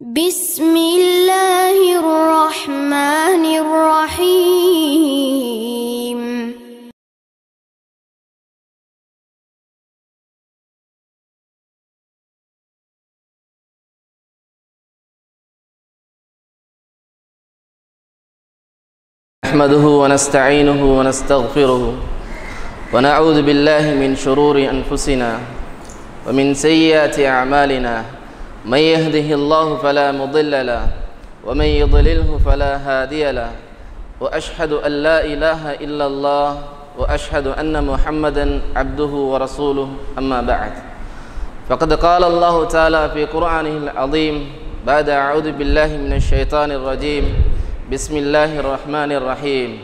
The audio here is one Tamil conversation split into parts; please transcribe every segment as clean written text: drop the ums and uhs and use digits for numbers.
بسم الله الرحمن الرحيم نحمده ونستعينه ونستغفره ونعوذ بالله من شرور أنفسنا ومن سيئات أعمالنا من يهده الله فلا مضل له ومن يضلله فلا هادي له وأشهد أن لا إله إلا الله وأشهد أن محمدا عبده ورسوله أما بعد فقد قال الله تعالى في قرآنه العظيم بعد أعوذ بالله من الشيطان الرجيم بسم الله الرحمن الرحيم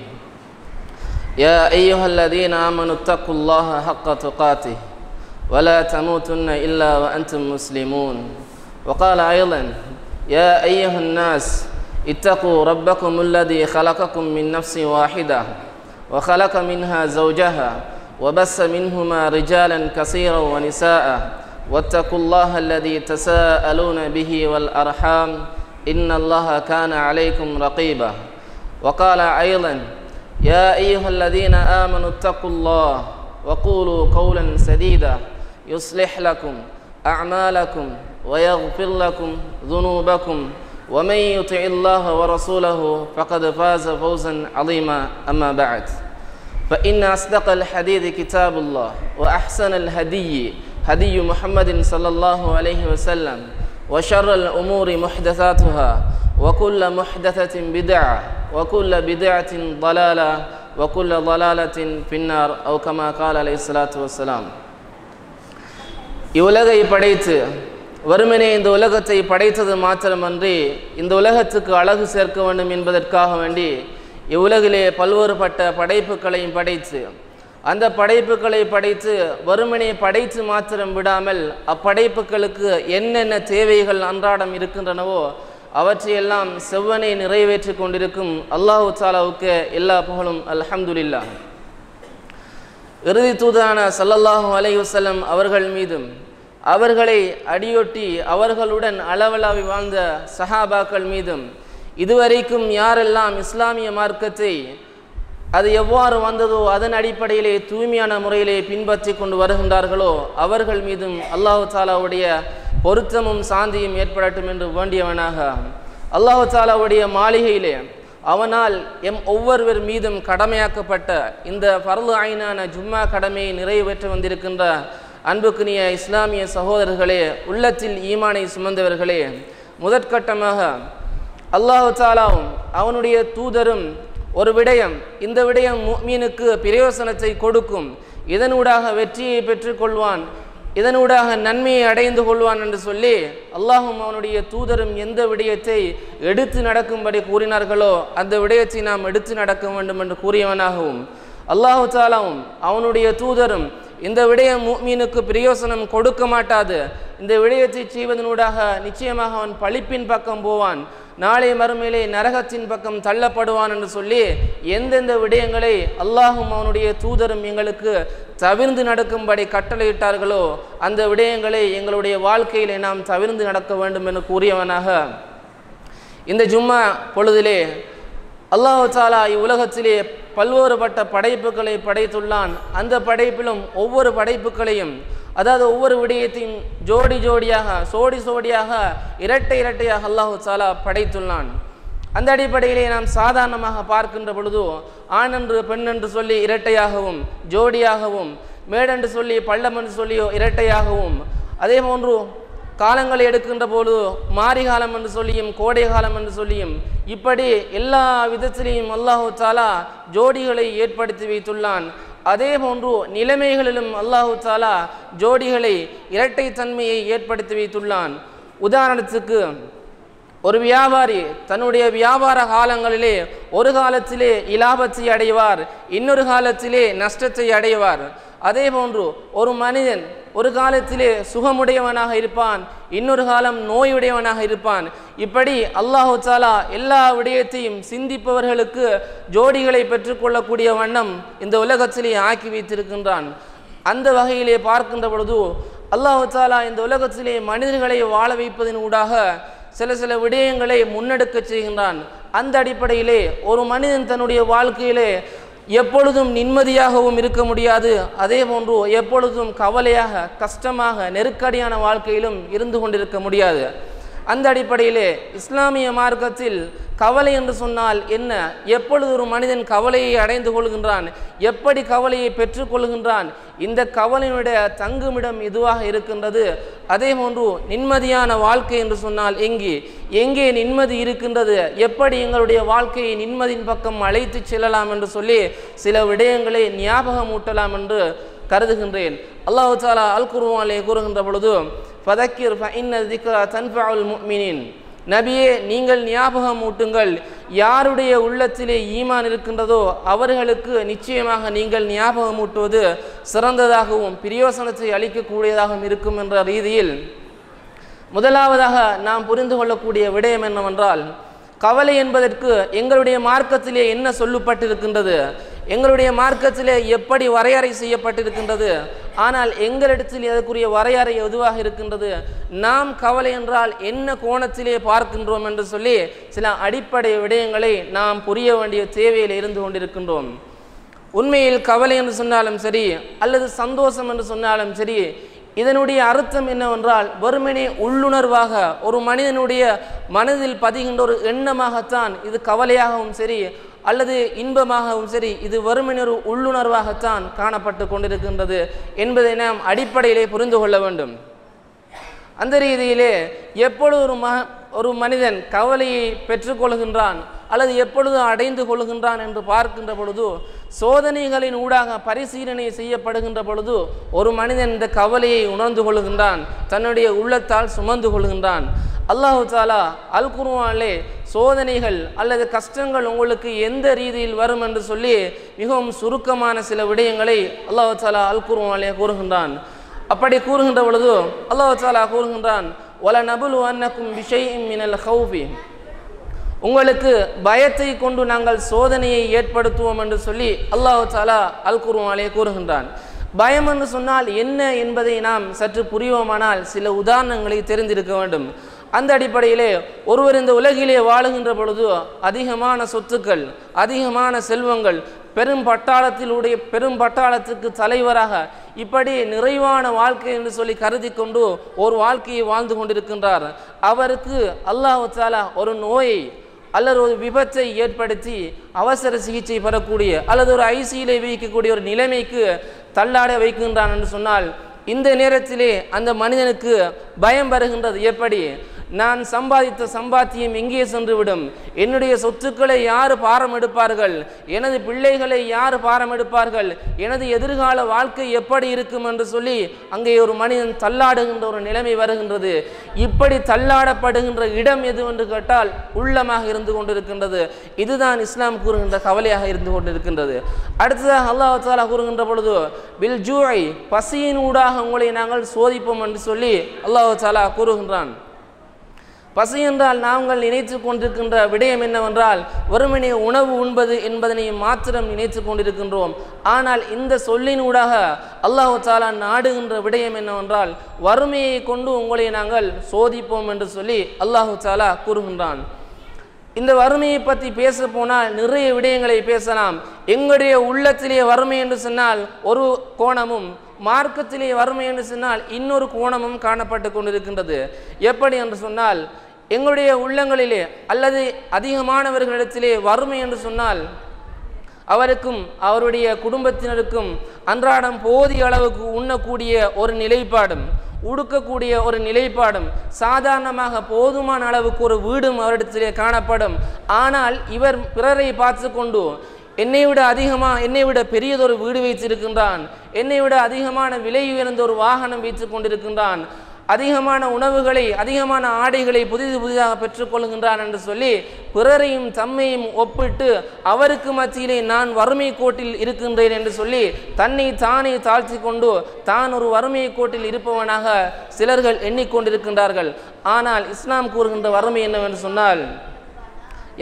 يا أيها الذين آمنوا اتقوا الله حق تقاته ولا تموتن إلا وأنتم مسلمون وقال أيضا يا أيها الناس اتقوا ربكم الذي خلقكم من نفس واحدة وخلق منها زوجها وبث منهما رجالا كثيرا ونساء واتقوا الله الذي تساءلون به والأرحام إن الله كان عليكم رقيبا وقال أيضا يا أيها الذين آمنوا اتقوا الله وقولوا قولا سديدا يصلح لكم أعمالكم ويغفر لكم ذنوبكم ومن يطع الله ورسوله فقد فاز فوزا عظيما أما بعد فإن أصدق الحديث كتاب الله وأحسن الهدي هدي محمد صلى الله عليه وسلم وشر الأمور محدثاتها وكل محدثة بدعة وكل بدعة ضلالة وكل ضلالة في النار أو كما قال عليه الصلاة والسلام இவ்வுலகை படைத்து வறுமனே இந்த உலகத்தை படைத்தது மாத்திரமன்றி இந்த உலகத்துக்கு அழகு சேர்க்க வேண்டும் என்பதற்காக வேண்டி இவ்வுலகிலே பல்வேறுபட்ட படைப்புகளையும் படைத்து அந்த படைப்புகளை படைத்து வறுமனை படைத்து மாத்திரம் விடாமல் அப்படைப்புகளுக்கு என்னென்ன தேவைகள் அன்றாடம் இருக்கின்றனவோ அவற்றையெல்லாம் செவ்வனை நிறைவேற்றி கொண்டிருக்கும் அல்லாஹு தாலாவுக்கு எல்லா புகழும் அல்ஹம்துலில்லாஹ். இறுதி தூதரான ஸல்லல்லாஹு அலைஹி வஸல்லம் அவர்கள் மீதும் அவர்களை அடியொட்டி அவர்களுடன் அளவலாவி வாழ்ந்த சஹாபாக்கள் மீதும் இதுவரைக்கும் யாரெல்லாம் இஸ்லாமிய மார்க்கத்தை அது எவ்வாறு வந்ததோ அதன் அடிப்படையிலே தூய்மையான முறையிலே பின்பற்றி கொண்டு வருகின்றார்களோ அவர்கள் மீதும் அல்லாஹு தாலாவுடைய பொருத்தமும் சாந்தியும் ஏற்படட்டும் என்று வேண்டியவனாக அல்லாஹு தாலாவுடைய மாளிகையிலே அவனால் ஒவ்வொருவர் மீதும் கடமையாக்கப்பட்ட இந்த ஃபர்லு ஐனான ஜும்மா கடமையை நிறைவேற்ற வந்திருக்கின்ற அன்புக்குரிய இஸ்லாமிய சகோதரர்களே, உள்ளத்தில் ஈமானை சுமந்தவர்களே, முதற்கட்டமாக அல்லாஹு தாலாவும் அவனுடைய தூதரும் ஒரு விடயம், இந்த விடயம் முஃமினுக்கு பிரயோசனத்தை கொடுக்கும், இதனூடாக வெற்றியை பெற்றுக்கொள்வான், இதனூடாக நன்மையை அடைந்து கொள்வான் என்று சொல்லி அல்லாஹும் அவனுடைய தூதரும் எந்த விடயத்தை எடுத்து நடக்கும்படி கூறினார்களோ அந்த விடயத்தை நாம் எடுத்து நடக்க வேண்டும் என்று கூறியவனாகவும் அல்லாஹு தாலாவும் அவனுடைய தூதரும் இந்த விடயம் முஃமினுக்கு பிரயோசனம் கொடுக்க மாட்டாது, இந்த விடயத்தை செய்வதனூடாக நிச்சயமாக அவன் பழிப்பின் பக்கம் போவான், நாளை மறுமையிலே நரகத்தின் பக்கம் தள்ளப்படுவான் என்று சொல்லி எந்தெந்த விடயங்களை அல்லாஹும் அவனுடைய தூதரும் எங்களுக்கு தவிர்ந்து நடக்கும்படி கட்டளையிட்டார்களோ அந்த விடயங்களை எங்களுடைய வாழ்க்கையிலே நாம் தவிர்ந்து நடக்க வேண்டும் என்று கூறியவனாக இந்த ஜும்மா பொழுதிலே அல்லாஹு தாலா இவ்வுலகத்திலே பல்வேறுபட்ட படைப்புகளை படைத்துள்ளான். அந்த படைப்பிலும் ஒவ்வொரு படைப்புகளையும், அதாவது ஒவ்வொரு விடயத்தையும் ஜோடி ஜோடியாக சோடியாக இரட்டையாக அல்லாஹு தாலா படைத்துள்ளான். அந்த அடிப்படையிலே நாம் சாதாரணமாக பார்க்கின்ற பொழுது ஆண் என்று பெண் என்று சொல்லி இரட்டையாகவும், ஜோடியாகவும், மேடென்று சொல்லி பள்ளம் என்று சொல்லியோ இரட்டையாகவும், அதே போன்று காலங்களை எடுக்கின்ற போது மாரிகாலம் என்று சொல்லியும் கோடை காலம் என்று சொல்லியும் இப்படி எல்லா விதத்திலையும் அல்லாஹு தாலா ஜோடிகளை ஏற்படுத்தி வைத்துள்ளான். அதே போன்று நிலைமைகளிலும் அல்லாஹு தாலா ஜோடிகளை இரட்டைத்தன்மையை ஏற்படுத்தி வைத்துள்ளான். உதாரணத்துக்கு ஒரு வியாபாரி தன்னுடைய வியாபார காலங்களிலே ஒரு காலத்திலே இலாபத்தை அடைவார், இன்னொரு காலத்திலே நஷ்டத்தை அடைவார். அதே போன்று ஒரு மனிதன் ஒரு காலத்திலே சுகமுடையவனாக இருப்பான், இன்னொரு காலம் நோயுடையவனாக இருப்பான். இப்படி அல்லாஹு தாலா எல்லா விடயத்தையும் சிந்திப்பவர்களுக்கு ஜோடிகளை பெற்றுக்கொள்ளக்கூடிய வண்ணம் இந்த உலகத்திலே ஆக்கி வைத்திருக்கின்றான். அந்த வகையிலே பார்க்கின்ற பொழுது அல்லாஹு தாலா இந்த உலகத்திலே மனிதர்களை வாழ வைப்பதன் ஊடாக சில விடயங்களை முன்னெடுக்க செய்கின்றான். அந்த அடிப்படையிலே ஒரு மனிதன் தன்னுடைய வாழ்க்கையிலே எப்பொழுதும் நிம்மதியாகவும் இருக்க முடியாது, அதே போன்று எப்பொழுதும் கவலையாக, கஷ்டமாக, நெருக்கடியான வாழ்க்கையிலும் இருந்து கொண்டிருக்க முடியாது. அந்த அடிப்படையிலே இஸ்லாமிய மார்க்கத்தில் கவலை என்று சொன்னால் என்ன, எப்பொழுது ஒரு மனிதன் கவலையை அடைந்து கொள்கின்றான், எப்படி கவலையை பெற்றுக்கொள்கின்றான், இந்த கவலையினுடைய தங்குமிடம் இதுவாக இருக்கின்றது. அதே போன்று நிம்மதியான வாழ்க்கை என்று சொன்னால் எங்கே நிம்மதி இருக்கின்றது, எப்படி எங்களுடைய வாழ்க்கையை நிம்மதியின் பக்கம் அழைத்து செல்லலாம் என்று சொல்லி சில விடயங்களை ஞாபகமூட்டலாம் என்று கருதுகின்றேன். அல்லாஹ் தஆலா அல் குர்ஆனிலே கூறுகின்ற பொழுது, ஃபதக்கிர் ஃபஇன்ன ذிக்ரா தன்ஃபஉல் முஃமினீன், நபியே நீங்கள் ஞாபகம் ஊட்டுங்கள், யாருடைய உள்ளத்திலே ஈமான் இருக்கின்றதோ அவர்களுக்கு நிச்சயமாக நீங்கள் ஞாபகம் ஊட்டுவது சிறந்ததாகவும் பிரயோசனத்தை அளிக்கக்கூடியதாகவும் இருக்கும் என்ற ரீதியில் முதலாவதாக நாம் புரிந்து கொள்ளக்கூடிய விடயம் என்னவென்றால், கவலை என்பதற்கு எங்களுடைய மார்க்கத்திலே என்ன சொல்லப்பட்டிருக்கின்றது, எங்களுடைய மார்க்கத்திலே எப்படி வரையறை செய்யப்பட்டிருக்கின்றது, ஆனால் எங்களிடத்தில் அதற்குரிய வரையறை எதுவாக இருக்கின்றது, நாம் கவலை என்றால் என்ன கோணத்திலே பார்க்கின்றோம் என்று சொல்லி சில அடிப்படை விடயங்களை நாம் புரிய வேண்டிய தேவையில் இருந்து கொண்டிருக்கின்றோம். உண்மையில் கவலை என்று சொன்னாலும் சரி அல்லது சந்தோஷம் என்று சொன்னாலும் சரி, இதனுடைய அர்த்தம் என்னவென்றால் வெறுமனே உள்ளுணர்வாக ஒரு மனிதனுடைய மனதில் பதிகின்ற ஒரு எண்ணமாகத்தான் இது கவலையாகவும் சரி அல்லது இன்பமாகவும் சரி, இது வெறுமனே ஒரு உள்ளுணர்வாகத்தான் காணப்பட்டு கொண்டிருக்கின்றது என்பதை நாம் அடிப்படையிலே புரிந்து கொள்ள வேண்டும். அந்த ரீதியிலே எப்பொழுது ஒரு மனிதன் கவலையை பெற்றுக்கொள்கின்றான் அல்லது எப்பொழுது அடைந்து கொள்கின்றான் என்று பார்க்கின்ற பொழுது, சோதனைகளின் ஊடாக பரிசீலனை செய்யப்படுகின்ற பொழுது ஒரு மனிதன் இந்த கவலையை உணர்ந்து கொள்கின்றான், தன்னுடைய உள்ளத்தால் சுமந்து கொள்கின்றான். அல்லாஹு தஆலா அல் குர்ஆனிலே சோதனைகள் அல்லது கஷ்டங்கள் உங்களுக்கு எந்த ரீதியில் வரும் என்று சொல்லி மிகவும் சுருக்கமான சில விடயங்களை அல்லாஹு தஆலா அல் குர்ஆனிலே கூறுகின்றான். அப்படி கூறுகின்ற பொழுது அல்லாஹ் தஆலா கூறுகின்றான், வலநபுலுவன்னக்கும் பிஷைஇம் மினல் ஹௌஃபி, உங்களுக்கு பயத்தை கொண்டு நாங்கள் சோதனையை ஏற்படுத்துவோம் என்று சொல்லி அல்லாஹ் தஆலா அல் குர்ஆனிலே கூறுகின்றான். பயம் என்று சொன்னால் என்ன என்பதை நாம் சற்று புரிவோமானால் சில உதாரணங்களை தெரிந்திருக்க வேண்டும். அந்த அடிப்படையிலே ஒருவர் இந்த உலகிலே வாழுகின்ற பொழுது அதிகமான சொத்துக்கள், அதிகமான செல்வங்கள், பெரும் பட்டாளத்துக்கு தலைவராக இப்படி நிறைவான வாழ்க்கை என்று சொல்லி கருதி கொண்டு ஒரு வாழ்க்கையை வாழ்ந்து கொண்டிருக்கின்றார். அவருக்கு அல்லாஹ் தஆலா ஒரு நோயை அல்லது ஒரு விபத்தை ஏற்படுத்தி அவசர சிகிச்சை பெறக்கூடிய அல்லது ஒரு ஐசியிலே வைக்கக்கூடிய ஒரு நிலைமைக்கு தள்ளாட வைக்கின்றான் என்று சொன்னால், இந்த நேரத்திலே அந்த மனிதனுக்கு பயம் வருகின்றது. எப்படி, நான் சம்பாதித்த சம்பாத்தியம் எங்கே சென்றுவிடும், என்னுடைய சொத்துக்களை யார் பாரம் எடுப்பார்கள், எனது பிள்ளைகளை யார் பாரம் எடுப்பார்கள், எனது எதிர்கால வாழ்க்கை எப்படி இருக்கும் என்று சொல்லி அங்கே ஒரு மனிதன் தள்ளாடுகின்ற ஒரு நிலைமை வருகின்றது. இப்படி தள்ளாடப்படுகின்ற இடம் எது என்று கேட்டால் உள்ளமாக இருந்து கொண்டிருக்கின்றது. இதுதான் இஸ்லாம் கூறுகின்ற கவலையாக இருந்து கொண்டிருக்கின்றது. அடுத்ததாக அல்லாஹ் தஆலா கூறுகின்ற பொழுது, பில் ஜூஇ, பசியின் ஊடாக உங்களை நாங்கள் சோதிப்போம் என்று சொல்லி அல்லாஹ் தஆலா கூறுகின்றான். பசி என்றால் நாங்கள் நினைத்து கொண்டிருக்கின்ற விடயம் என்னவென்றால் வெறுமனே உணவு உண்பது என்பதனை மாத்திரம் நினைத்து கொண்டிருக்கின்றோம். ஆனால் இந்த சொல்லினூடாக அல்லாஹ் தஆலா நாடுகின்ற விடயம் என்னவென்றால் வறுமையை கொண்டு உங்களை நாங்கள் சோதிப்போம் என்று சொல்லி அல்லாஹ் தஆலா கூறுகின்றான். இந்த வறுமையை பற்றி பேச போனால் நிறைய விடயங்களை பேசலாம். எங்களுடைய உள்ளத்திலே வறுமை என்று சொன்னால் ஒரு கோணமும், மார்க்கத்திலே வறுமை என்று சொன்னால் இன்னொரு கோணமும் காணப்பட்டு கொண்டிருக்கின்றது. எப்படி என்று சொன்னால், எங்களுடைய உள்ளங்களிலே அல்லது அதிகமானவர்களிடத்திலே வறுமை என்று சொன்னால் அவருக்கும் அவருடைய குடும்பத்தினருக்கும் அன்றாடம் போதிய அளவுக்கு உண்ணக்கூடிய ஒரு நிலைப்பாடும், உடுக்கக்கூடிய ஒரு நிலைப்பாடும், சாதாரணமாக போதுமான அளவுக்கு ஒரு வீடும் அவரிடத்திலே காணப்படும். ஆனால் இவர் பிறரை பார்த்து கொண்டு என்னை விட பெரியதொரு வீடு வைத்திருக்கின்றான், என்னை விட அதிகமான விலை உயர்ந்த ஒரு வாகனம் வைத்துக் கொண்டிருக்கின்றான், அதிகமான உணவுகளை, அதிகமான ஆடைகளை புதிதாக பெற்றுக்கொள்கின்றான் என்று சொல்லி பிறரையும் தம்மையும் ஒப்பிட்டு அவருக்கு மத்தியிலே நான் வறுமை கோட்டில் இருக்கின்றேன் என்று சொல்லி தன்னை தானே தாழ்த்தி கொண்டு தான் ஒரு வறுமை கோட்டில் இருப்பவனாக சிலர்கள் எண்ணிக்கொண்டிருக்கின்றார்கள். ஆனால் இஸ்லாம் கூறுகின்ற வறுமை என்னவென்று சொன்னால்,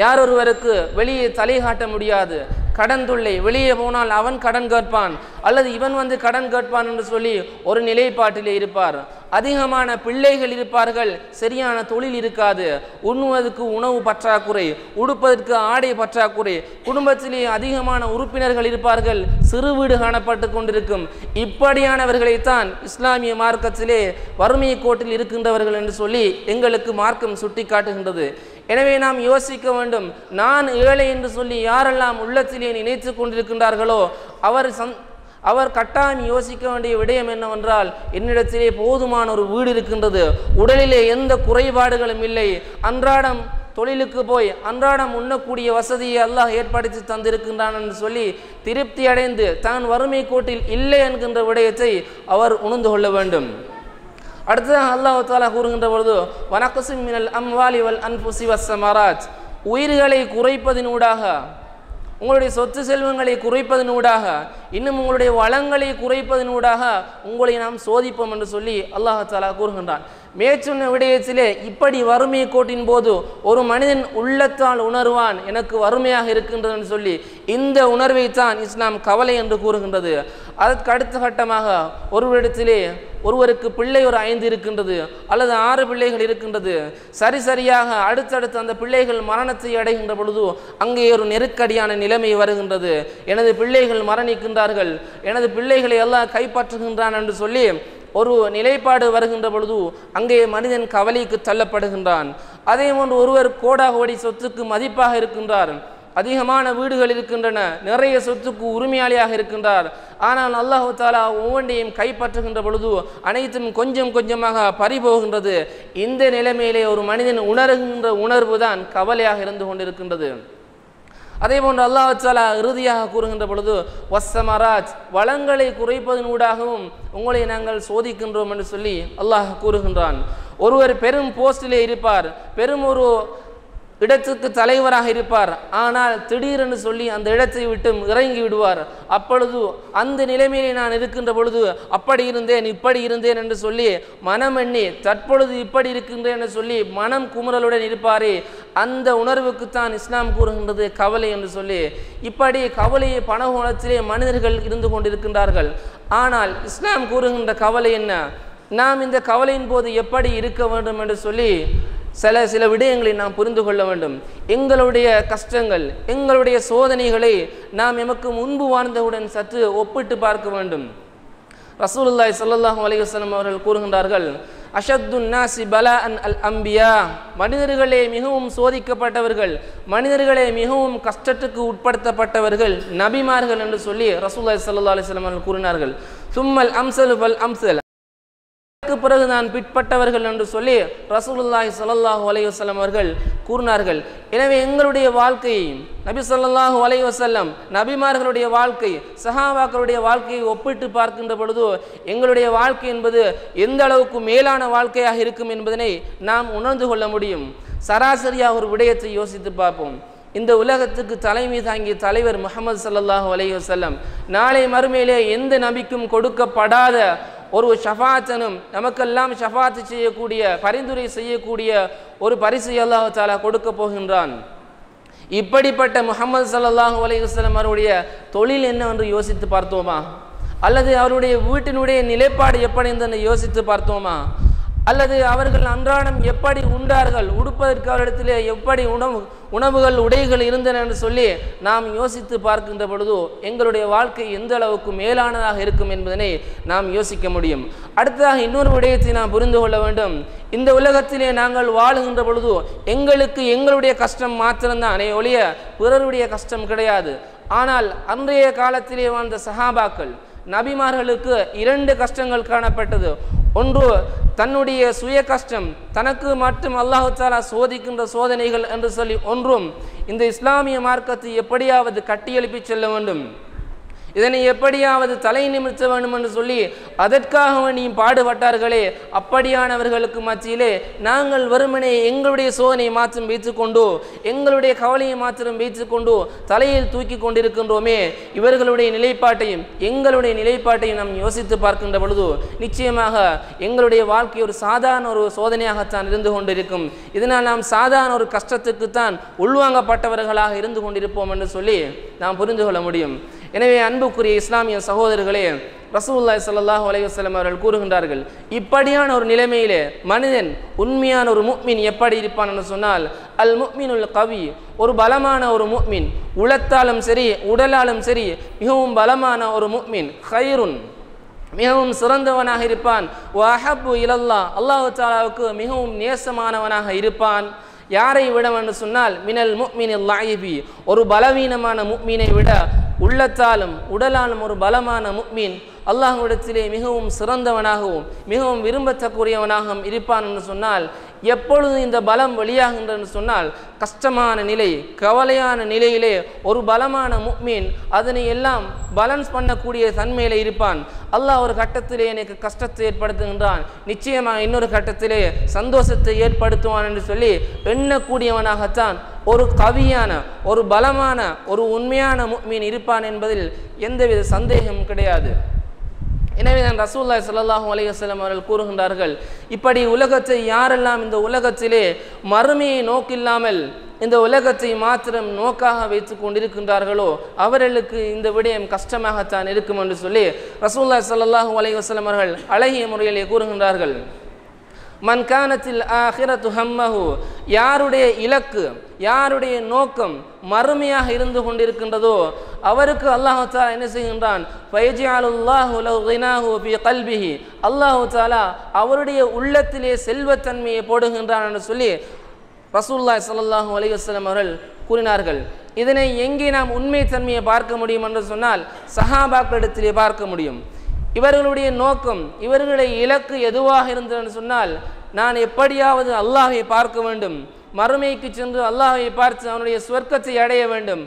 யார் ஒருவருக்கு வெளியே தலை காட்ட முடியாது, கடன் தொல்லை, வெளியே போனால் அவன் கடன் கேட்பான் அல்லது இவன் வந்து கடன் கேட்பான் என்று சொல்லி ஒரு நிலைப்பாட்டிலே இருப்பார். அதிகமான பிள்ளைகள் இருப்பார்கள், சரியான தொழில் இருக்காது, உண்ணுவதற்கு உணவு பற்றாக்குறை, உடுப்பதற்கு ஆடை பற்றாக்குறை, குடும்பத்திலே அதிகமான உறுப்பினர்கள் இருப்பார்கள், சிறு வீடு காணப்பட்டு கொண்டிருக்கும். இப்படியானவர்களைத்தான் இஸ்லாமிய மார்க்கத்திலே வறுமை கோட்டில் இருக்கின்றவர்கள் என்று சொல்லி எங்களுக்கு மார்க்கம் சுட்டி காட்டுகின்றது. எனவே நாம் யோசிக்க வேண்டும், நான் ஏழை என்று சொல்லி யாரெல்லாம் உள்ளத்திலே நினைத்து கொண்டிருக்கின்றார்களோ அவர் கட்டாயம் யோசிக்க வேண்டிய விடயம் என்னவென்றால், என்னிடத்திலே போதுமான ஒரு வீடு இருக்கின்றது, உடலிலே எந்த குறைபாடுகளும் இல்லை, அன்றாடம் தொழிலுக்கு போய் அன்றாடம் உண்ணக்கூடிய வசதியை அல்லாஹ் ஏற்படுத்தி தந்திருக்கின்றான் என்று சொல்லி திருப்தி அடைந்து தான் வறுமை கோட்டில் இல்லை என்கின்ற விடயத்தை அவர் உணர்ந்து கொள்ள வேண்டும். அடுத்ததாக அல்லாஹ் தஆலா கூறுகின்ற பொழுது, வனக்ஸிம் மினல் அம்வாலி வல் அன்ஃபுஸி வஸ்ஸமராத், உயிர்களை குறைப்பதினூடாக, உங்களுடைய சொத்து செல்வங்களை குறைப்பதினூடாக, இன்னும் உங்களுடைய வளங்களை குறைப்பதினூடாக உங்களை நாம் சோதிப்போம் என்று சொல்லி அல்லாஹ் தஆலா கூறுகின்றான். மேற்சொன்ன விடயத்திலே இப்படி வறுமை கோட்டின் போது ஒரு மனிதன் உள்ளத்தால் உணர்வான், எனக்கு வறுமையாக இருக்கின்றது என்று சொல்லி. இந்த உணர்வைத்தான் இஸ்லாம் கவலை என்று கூறுகின்றது. அதற்கு அடுத்த கட்டமாக ஒருவருக்கு பிள்ளை ஒரு 5 இருக்கின்றது அல்லது 6 பிள்ளைகள் இருக்கின்றது. சரியாக அடுத்தடுத்து அந்த பிள்ளைகள் மரணத்தை அடைகின்ற பொழுது அங்கே ஒரு நெருக்கடியான நிலைமை வருகின்றது. எனது பிள்ளைகள் மரணிக்கின்றார்கள், எனது பிள்ளைகளை எல்லாம் கைப்பற்றுகின்றான் என்று சொல்லி ஒரு நிலைப்பாடு வருகின்ற பொழுது அங்கே மனிதன் கவலைக்கு தள்ளப்படுகின்றான். அதே போன்று ஒருவர் கோடாகோடி சொத்துக்கு மதிப்பாக இருக்கின்றார், அதிகமான வீடுகள் இருக்கின்றன, நிறைய சொத்துக்கு உரிமையாளியாக இருக்கின்றார். ஆனால் அல்லாஹ் தஆலா ஒவ்வொன்றையும் கைப்பற்றுகின்ற பொழுது அனைத்தும் கொஞ்சம் கொஞ்சமாக பறிபோகின்றது. இந்த நிலைமையிலே ஒரு மனிதன் உணர்கின்ற உணர்வு தான் கவலையாக இருந்து கொண்டிருக்கின்றது. அதே போன்று அல்லாஹ் தஆலா இறுதியாக கூறுகின்ற பொழுது, வஸ்ஸமராத், வளங்களை குறைப்பதனூடாகவும் உங்களை நாங்கள் சோதிக்கின்றோம் என்று சொல்லி அல்லாஹ் கூறுகின்றான். ஒருவர் பெரும் போஸ்டிலே இருப்பார், பெரும் ஒரு இடத்துக்கு தலைவராக இருப்பார், ஆனால் திடீரென்று சொல்லி அந்த இடத்தை விட்டு இறங்கி விடுவார். அப்பொழுது அந்த நிலைமையிலே நான் இருக்கின்ற பொழுது அப்படி இருந்தேன் இப்படி இருந்தேன் என்று சொல்லி மனம் எண்ணி தற்பொழுது இப்படி இருக்கின்றேன் என்று சொல்லி மனம் குமுறலுடன் இருப்பாரே, அந்த உணர்வுக்குத்தான் இஸ்லாம் கூறுகின்றது கவலை என்று சொல்லி. இப்படி கவலையை பணகோணத்திலே மனிதர்கள் இருந்து கொண்டிருக்கின்றார்கள். ஆனால் இஸ்லாம் கூறுகின்ற கவலை என்ன? நாம் இந்த கவலையின் போது எப்படி இருக்க வேண்டும் என்று சொல்லி சில விடயங்களை நாம் புரிந்து கொள்ள வேண்டும். எங்களுடைய கஷ்டங்கள், எங்களுடைய சோதனைகளை நாம் எமக்கு முன்பு வாழ்ந்தவுடன் சற்று ஒப்பிட்டு பார்க்க வேண்டும். ரசூலுல்லாஹி ஸல்லல்லாஹு அலைஹி வஸல்லம் அவர்கள் கூறுகின்றார்கள், அஷத்துன் நாசி பலாஅன் அல் அம்பியா, மனிதர்களே மிகவும் சோதிக்கப்பட்டவர்கள், மனிதர்களே மிகவும் கஷ்டத்துக்கு உட்படுத்தப்பட்டவர்கள் நபிமார்கள் என்று சொல்லி ரசூலுல்லாஹி ஸல்லல்லாஹு அலைஹி வஸல்லம் அவர்கள் கூறினார்கள். சும்மல் அம்சலு வல் அம்சல், பிறகு நான் பிற்பட்டவர்கள் என்று சொல்லி ரசூலுல்லாஹி ஸல்லல்லாஹு அலைஹி வஸல்லம் அவர்கள் கூறினார்கள். எனவே எங்களுடைய வாழ்க்கை, நபி ஸல்லல்லாஹு அலைஹி வஸல்லம் நபிமார்களுடைய வாழ்க்கை, சஹாபாக்களுடைய வாழ்க்கையை ஒப்பிட்டு பார்க்கின்ற பொழுது எங்களுடைய வாழ்க்கை என்பது எந்த அளவுக்கு மேலான வாழ்க்கையாக இருக்கும் என்பதனை நாம் உணர்ந்து கொள்ள முடியும். சராசரியாக ஒரு விடயத்தை யோசித்து பார்ப்போம். இந்த உலகத்துக்கு தலைமை தாங்கிய தலைவர் முஹம்மது ஸல்லல்லாஹு அலைஹி வஸல்லம் நாளை மறுமையிலே எந்த நபிக்கும் கொடுக்கப்படாத ஒரு ஷஃபாத்தனும் நமக்கெல்லாம் ஷஃபாத்து செய்யக்கூடிய, பரிந்துரை செய்யக்கூடிய ஒரு பரிசை அல்லாஹ் தஆலா கொடுக்க போகின்றான். இப்படிப்பட்ட முஹம்மது ஸல்லல்லாஹு அலைஹி வஸல்லம் அவருடைய தொழில் என்னவென்று யோசித்து பார்த்தோமா? அல்லது அவருடைய வீட்டினுடைய நிலைப்பாடு எப்படி என்று யோசித்து பார்த்தோமா? அல்லது அவர்கள் அன்றாடம் எப்படி உண்டார்கள், உடுப்பதற்கு அவரிடத்திலே எப்படி உணவுகள் உடைகள் இருந்தன என்று சொல்லி நாம் யோசித்து பார்க்கின்ற பொழுது எங்களுடைய வாழ்க்கை எந்த அளவுக்கு மேலானதாக இருக்கும் என்பதனை நாம் யோசிக்க முடியும். அடுத்ததாக இன்னொரு விடயத்தை நாம் புரிந்து கொள்ள வேண்டும். இந்த உலகத்திலே நாங்கள் வாழுகின்ற பொழுது எங்களுக்கு எங்களுடைய கஷ்டம் மாத்திரம்தானே ஒழிய பிறருடைய கஷ்டம் கிடையாது. ஆனால் அன்றைய காலத்திலே வாழ்ந்த சஹாபாக்கள், நபிமார்களுக்கு 2 கஷ்டங்கள் காணப்பட்டது. ஒன்று தன்னுடைய சுய கஷ்டம், தனக்கு மட்டும் அல்லாஹ் தஆலா சோதிக்கின்ற சோதனைகள் என்று சொல்லி ஒன்றும், இந்த இஸ்லாமிய மார்க்கத்தை எப்படியாவது கட்டியெழுப்பி செல்ல வேண்டும், இதனை எப்படியாவது தலை நிமிர்த்த வேண்டும் என்று சொல்லி அதற்காக வேண்டியும் பாடுபட்டார்களே. அப்படியானவர்களுக்கு மத்தியிலே நாங்கள் வெறுமனே எங்களுடைய சோதனையை மாத்திரம் வைத்துக்கொண்டு, எங்களுடைய கவலையை மாத்திரம் வைத்துக்கொண்டு தலையில் தூக்கி கொண்டிருக்கின்றோமே, இவர்களுடைய நிலைப்பாட்டையும் எங்களுடைய நிலைப்பாட்டையும் நாம் யோசித்து பார்க்கின்ற பொழுது நிச்சயமாக எங்களுடைய வாழ்க்கை ஒரு சாதாரண ஒரு சோதனையாகத்தான் இருந்து கொண்டிருக்கும். இதனால் நாம் சாதாரண ஒரு கஷ்டத்துக்குத்தான் உள்வாங்கப்பட்டவர்களாக இருந்து கொண்டிருப்போம் என்று சொல்லி நாம் புரிந்து கொள்ள முடியும். எனவே அன்புக்குரிய இஸ்லாமிய சகோதரர்களே, ரசூலுல்லாஹி ஸல்லல்லாஹு அலைஹி வஸல்லம் அவர்கள் கூறுகின்றார்கள், இப்படியான ஒரு நிலைமையிலே மனிதன் உண்மையான ஒரு முஃமின் எப்படி இருப்பான் என்று சொன்னால், அல் முஃமினுல் கவி, ஒரு பலமான ஒரு முஃமின், உளத்தாலும் சரி உடலாலும் சரி மிகவும் பலமான ஒரு முஃமின், கைருன், மிகவும் சிறந்தவனாக இருப்பான், வஹப்பு இலல்லாஹ், அல்லாஹ் தஆலாவுக்கு மிகவும் நேசமானவனாக இருப்பான். யாரை விட என்று சொன்னால், மினல் முஃமினில் லைபி, ஒரு பலவீனமான முஃமினை விட உள்ளத்தாலும் உடலாலும் ஒரு பலமான முஃமின் அல்லாஹ்விடத்திலே மிகவும் சிறந்தவனாகவும் மிகவும் விரும்பத்தக்கூடியவனாகவும் இருப்பான் என்று சொன்னால், எப்பொழுது இந்த பலம் வெளியாகின்றது சொன்னால், கஷ்டமான நிலை, கவலையான நிலையிலே ஒரு பலமான முஃமின் அதனை எல்லாம் பேலன்ஸ் பண்ணக்கூடிய தன்மையில இருப்பான். அல்லாஹ் ஒரு கட்டத்திலே எனக்கு கஷ்டத்தை ஏற்படுத்துகின்றான், நிச்சயமாக இன்னொரு கட்டத்திலே சந்தோஷத்தை ஏற்படுத்துவான் என்று சொல்லி எண்ணக்கூடியவனாகத்தான் ஒரு கவியான, ஒரு பலமான, ஒரு உண்மையான முஃமின் இருப்பான் என்பதில் எந்தவித சந்தேகமும் கிடையாது. எனவே தான் ரசூலுல்லாஹி ஸல்லல்லாஹு அலைஹி வஸல்லம் அவர்கள் கூறுகின்றார்கள், இப்படி உலகத்தை யாரெல்லாம் இந்த உலகத்திலே மறுமையை நோக்கில்லாமல் இந்த உலகத்தை மாத்திரம் நோக்காக வைத்து கொண்டிருக்கின்றார்களோ அவர்களுக்கு இந்த விடயம் கஷ்டமாகத்தான் இருக்கும் என்று சொல்லி ரசூலுல்லாஹி ஸல்லல்லாஹு அலைஹி வஸல்லம் அவர்கள் அழகிய முறையிலே கூறுகின்றார்கள். மன் கானத்தில் ஆஹிரத்து ஹம்மஹு, யாருடைய இலக்கு, யாருடைய நோக்கம் மறுமையாக இருந்து கொண்டிருக்கின்றதோ அவருக்கு அல்லாஹ் தஆலா என்ன செய்கின்றான், ஃபயஜஅலுல்லாஹு லஹு கினாஹு ஃபீ கல்பிஹி, அல்லாஹ் தஆலா அவருடைய உள்ளத்திலே செல்வத்தன்மையை போடுகின்றான் என்று சொல்லி ரசூலுல்லாஹி ஸல்லல்லாஹு அலைஹி வஸல்லம் அவர்கள் கூறினார்கள். இதனை எங்கே நாம் உண்மை தன்மையை பார்க்க முடியும் என்று சொன்னால், சஹாபாக்களிடத்திலே பார்க்க முடியும். இவர்களுடைய நோக்கம், இவர்களுடைய இலக்கு எதுவாக இருந்ததுன்னு சொன்னால், நான் எப்படியாவது அல்லாஹை பார்க்க வேண்டும், மறுமைக்கு சென்று அல்லாஹை பார்த்து அவனுடைய சொர்க்கத்தை அடைய வேண்டும்,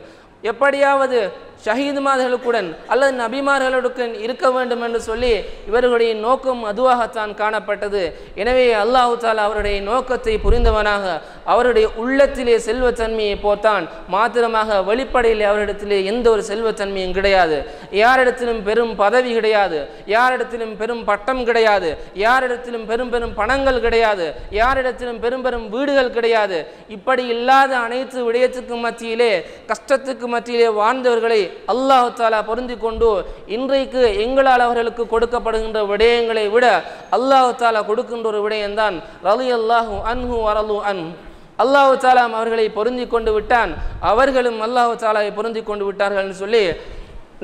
எப்படியாவது ஷஹீதுமார்களுடன் அல்லது நபிமார்களுடன் இருக்க வேண்டும் என்று சொல்லி இவர்களுடைய நோக்கம் அதுவாகத்தான் காணப்பட்டது. எனவே அல்லாஹ் தஆலா அவருடைய நோக்கத்தை புரிந்தவனாக அவருடைய உள்ளத்திலே செல்வத்தன்மையை போத்தான். மாத்திரமாக வெளிப்படையிலே அவரிடத்திலே எந்த ஒரு செல்வத்தன்மையும் கிடையாது, யாரிடத்திலும் பெரும் பதவி கிடையாது, யாரிடத்திலும் பெரும் பட்டம் கிடையாது, யாரிடத்திலும் பெரும் பெரும் பணங்கள் கிடையாது, யாரிடத்திலும் பெரும் பெரும் வீடுகள் கிடையாது. இப்படி இல்லாத அனைத்து விடயத்துக்கும் மத்தியிலே, கஷ்டத்துக்கு மத்தியிலே வாழ்ந்தவர்களை அல்லாஹ் தஆலா பொருந்தி கொண்டு இன்றைக்கு எங்களால் அவர்களுக்கு கொடுக்கப்படுகின்ற விடயங்களை விட அல்லாஹ் தஆலா கொடுக்கின்ற ஒரு விடயம்தான் ரலியல்லாஹு அன்ஹு வரலு அன். அல்லாஹ் தஆலா அவர்களை பொருந்தி கொண்டு விட்டான், அவர்களும் அல்லாஹ் தஆலாவை பொருந்தி கொண்டு விட்டார்கள் என்று சொல்லி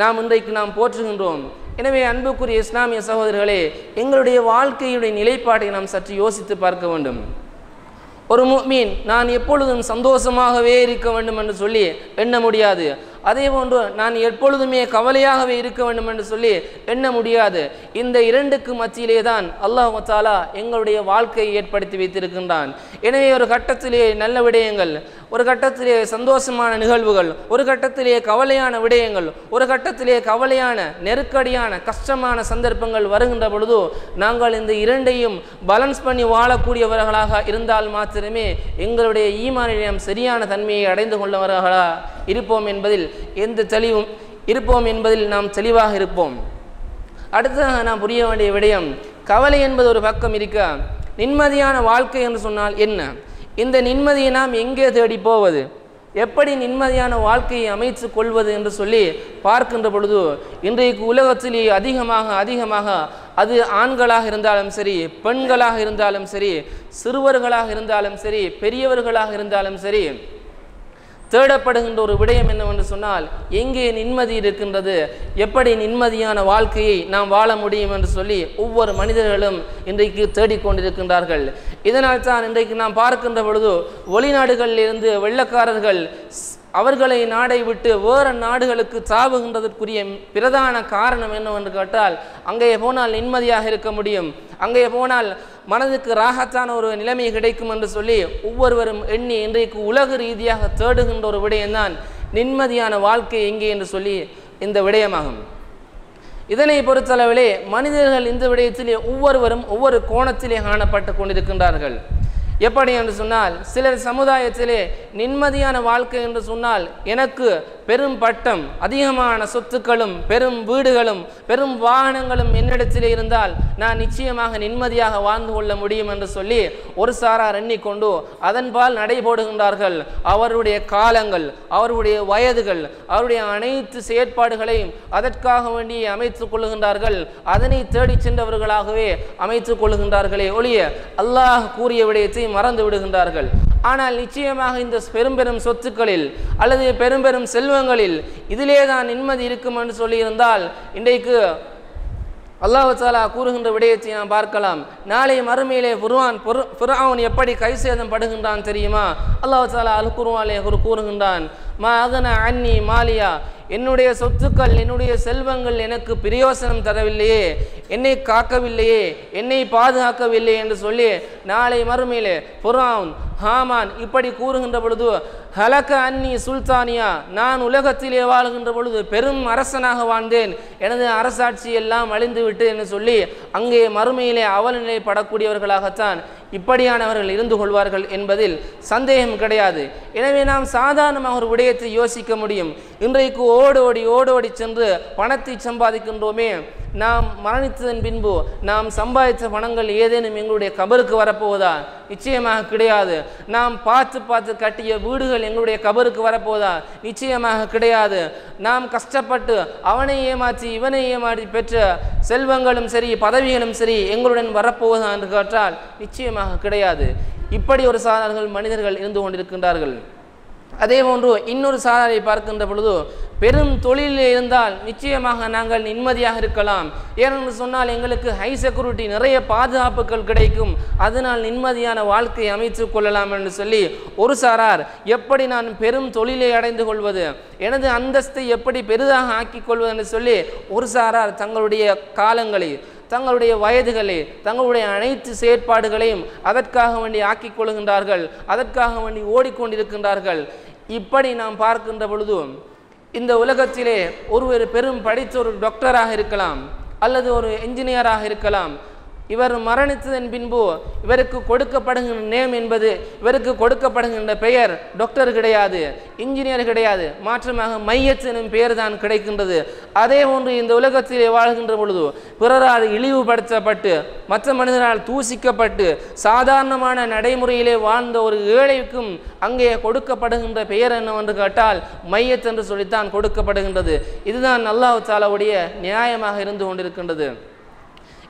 நாம் இன்றைக்கு நாம் போற்றுகின்றோம். எனவே அன்புக்குரிய இஸ்லாமிய சகோதரர்களே, எங்களுடைய வாழ்க்கையுடைய நிலைப்பாட்டை நாம் சற்று யோசித்து பார்க்க வேண்டும். ஒரு முஃமின் நான் எப்பொழுதும் சந்தோஷமாகவே இருக்க வேண்டும் என்று சொல்லி எண்ண முடியாது. அதே போன்று நான் எப்பொழுதுமே கவலையாகவே இருக்க வேண்டும் என்று சொல்லி எண்ண முடியாது. இந்த இரண்டுக்கு மத்தியிலே தான் அல்லாஹ் தஆலா எங்களுடைய வாழ்க்கையை ஏற்படுத்தி வைத்திருக்கின்றான். எனவே ஒரு கட்டத்திலே நல்ல விடயங்கள், ஒரு கட்டத்திலே சந்தோஷமான நிகழ்வுகள், ஒரு கட்டத்திலே கவலையான விடயங்கள், ஒரு கட்டத்திலே கவலையான நெருக்கடியான கஷ்டமான சந்தர்ப்பங்கள் வருகின்ற பொழுது நாங்கள் இந்த இரண்டையும் பேலன்ஸ் பண்ணி வாழக்கூடியவர்களாக இருந்தால் மாத்திரமே எங்களுடைய ஈமானியம் சரியான தன்மையை அடைந்து கொள்ளவர்களாக இருப்போம் என்பதில் எந்த தெளிவும் இருப்போம் என்பதில் நாம் தெளிவாக இருப்போம். அடுத்ததாக நாம் புரிய வேண்டிய விடயம், கவலை என்பது ஒரு பக்கம் இருக்க, நிம்மதியான வாழ்க்கை என்று சொன்னால் என்ன? இந்த நிம்மதியை நாம் எங்கே தேடி போவது, எப்படி நிம்மதியான வாழ்க்கையை அமைத்து கொள்வது என்று சொல்லி பார்க்கின்ற பொழுது இன்றைக்கு உலகத்திலே அதிகமாக அது ஆண்களாக இருந்தாலும் சரி, பெண்களாக இருந்தாலும் சரி, சிறுவர்களாக இருந்தாலும் சரி, பெரியவர்களாக இருந்தாலும் சரி, தேடப்படுகின்ற ஒரு விடயம் என்னவென்று சொன்னால், எங்கே நிம்மதி இருக்கின்றது, எப்படி நிம்மதியான வாழ்க்கையை நாம் வாழ முடியும் என்று சொல்லி ஒவ்வொரு மனிதர்களும் இன்றைக்கு தேடிக்கொண்டிருக்கின்றார்கள். இதனால் தான் இன்றைக்கு நாம் பார்க்கின்ற பொழுது வெளிநாடுகளில் இருந்து வெள்ளக்காரர்கள் அவர்களை நாடை விட்டு வேறு நாடுகளுக்கு தாவுகின்றதற்குரிய பிரதான காரணம் என்னவென்று கேட்டால், அங்கே போனால் நிம்மதியாக இருக்க முடியும், அங்கே போனால் மனதுக்கு ராகத்தான ஒரு நிலைமை கிடைக்கும் என்று சொல்லி ஒவ்வொருவரும் எண்ணி இன்றைக்கு உலக ரீதியாக தேடுகின்ற ஒரு விடயம்தான் நிம்மதியான வாழ்க்கை எங்கே என்று சொல்லி இந்த விடயமாகும். இதனை பொறுத்தளவிலே மனிதர்கள் இந்த விடயத்திலே ஒவ்வொருவரும் ஒவ்வொரு கோணத்திலே காணப்பட்டு கொண்டிருக்கின்றார்கள். எப்படி என்று சொன்னால், சிலர் சமுதாயத்திலே நிம்மதியான வாழ்க்கை என்று சொன்னால் எனக்கு பெரும் பட்டம், அதிகமான சொத்துக்களும் பெரும் வீடுகளும் பெரும் வாகனங்களும் என்னிடத்திலே இருந்தால் நான் நிச்சயமாக நிம்மதியாக வாழ்ந்து கொள்ள முடியும் என்று சொல்லி ஒரு சாரார் எண்ணிக்கொண்டு அதன்பால் நடைபோடுகின்றார்கள். அவருடைய காலங்கள், அவருடைய வயதுகள், அவருடைய அனைத்து செயற்பாடுகளையும் அதற்காக வேண்டி அமைத்துக் கொள்ளுகின்றார்கள். அதனை தேடி சென்றவர்களாகவே அமைத்துக் கொள்ளுகின்றார்களே ஒழிய அல்லாஹ் கூறிய விடயத்தை மறந்து விடுகின்றார்கள். ஆனால் நிச்சயமாக இந்த பெரும் பெரும் சொத்துக்களில் அல்லது பெரும் பெரும் செல்வங்களில் இதிலே தான் நிம்மதி இருக்கும் என்று சொல்லியிருந்தால் இன்றைக்கு அல்லாஹ் தஆலா கூறுகின்ற விடயத்தை நாம் பார்க்கலாம். நாளை மறுமையிலே ஃபிர்அவுன் எப்படி கைசேதம் படுகின்றான் தெரியுமா? அல்லாஹ் தஆலா அல் குர்ஆனிலே கூறுகின்றான், மா அகன அன்னி மாலியா, என்னுடைய சொத்துக்கள் என்னுடைய செல்வங்கள் எனக்கு பிரயோசனம் தரவில்லையே, என்னை காக்கவில்லையே, என்னை பாதுகாக்கவில்லை என்று சொல்லி நாளை மறுமையிலே ஃபிர்அவுன், ஹாமான் இப்படி கூறுகின்ற பொழுது, ஹலக அன்னி சுல்தானியா, நான் உலகத்திலே வாழ்கின்ற பொழுது பெரும் அரசனாக வாழ்ந்தேன், எனது அரசாட்சி எல்லாம் அழிந்து விட்டு என்று சொல்லி அங்கே மறுமையிலே அவநிலைப்படக்கூடியவர்களாகத்தான் இப்படியானவர்கள் இருந்து கொள்வார்கள் என்பதில் சந்தேகம் கிடையாது. எனவே நாம் சாதாரணமாக ஒரு விடயத்தை யோசிக்க முடியும். இன்றைக்கு ஓடோடி சென்று பணத்தை சம்பாதிக்கின்றோமே, நாம் மரணித்ததன் பின்பு நாம் சம்பாதித்த பணங்கள் ஏதேனும் எங்களுடைய கபருக்கு வரப்போவதா? நிச்சயமாக கிடையாது. நாம் பார்த்து கட்டிய வீடுகள் எங்களுடைய கபருக்கு வரப்போவதா? நிச்சயமாக கிடையாது. நாம் கஷ்டப்பட்டு அவனை ஏமாற்றி இவனை ஏமாற்றி பெற்ற செல்வங்களும் சரி பதவிகளும் சரி எங்களுடன் வரப்போவதா என்று கேட்டால் நிச்சயமாக கிடையாது. இப்படி ஒரு சாதாரண மனிதர்கள் இருந்து கொண்டிருக்கின்றார்கள். அதே போன்று இன்னொரு சாராரை பார்க்கின்ற பொழுது, பெரும் தொழிலில் இருந்தால் நிச்சயமாக நாங்கள் நிம்மதியாக இருக்கலாம், ஏனென்று சொன்னால் எங்களுக்கு ஹை செக்யூரிட்டி நிறைய பாதுகாப்புகள் கிடைக்கும், அதனால் நிம்மதியான வாழ்க்கையை அமைத்துக் கொள்ளலாம் என்று சொல்லி ஒரு சாரார், எப்படி நான் பெரும் தொழிலை அடைந்து கொள்வது, எனது அந்தஸ்தை எப்படி பெரிதாக ஆக்கிக் கொள்வது என்று சொல்லி ஒரு சாரார் தங்களுடைய காலங்களை, தங்களுடைய வயதுகளை, தங்களுடைய அனைத்து செயற்பாடுகளையும் அதற்காக வேண்டி ஆக்கிக் கொள்கின்றார்கள், அதற்காக வேண்டி ஓடிக்கொண்டிருக்கின்றார்கள். இப்படி நாம் பார்க்கின்ற பொழுது இந்த உலகத்திலே ஒருவர் பெரும் படித்த ஒரு டாக்டராக இருக்கலாம் அல்லது ஒரு என்ஜினியராக இருக்கலாம். இவர் மரணித்ததன் பின்பு இவருக்கு கொடுக்கப்படுகின்ற நேம் என்பது, இவருக்கு கொடுக்கப்படுகின்ற பெயர் டாக்டர் கிடையாது, இன்ஜினியர் கிடையாது, மாற்றமாக மையத் எனும் பெயர் தான் கிடைக்கின்றது. அதே போன்று இந்த உலகத்திலே வாழ்கின்ற பொழுது பிறரால் இழிவுபடுத்தப்பட்டு மற்ற மனிதரால் தூசிக்கப்பட்டு சாதாரணமான நடைமுறையிலே வாழ்ந்த ஒரு ஏழைக்கும் அங்கே கொடுக்கப்படுகின்ற பெயர் என்னவென்று கேட்டால் மையத் என்று சொல்லித்தான் கொடுக்கப்படுகின்றது. இதுதான் அல்லாஹ் தஆலாவுடைய நியாயமாக இருந்து கொண்டிருக்கின்றது.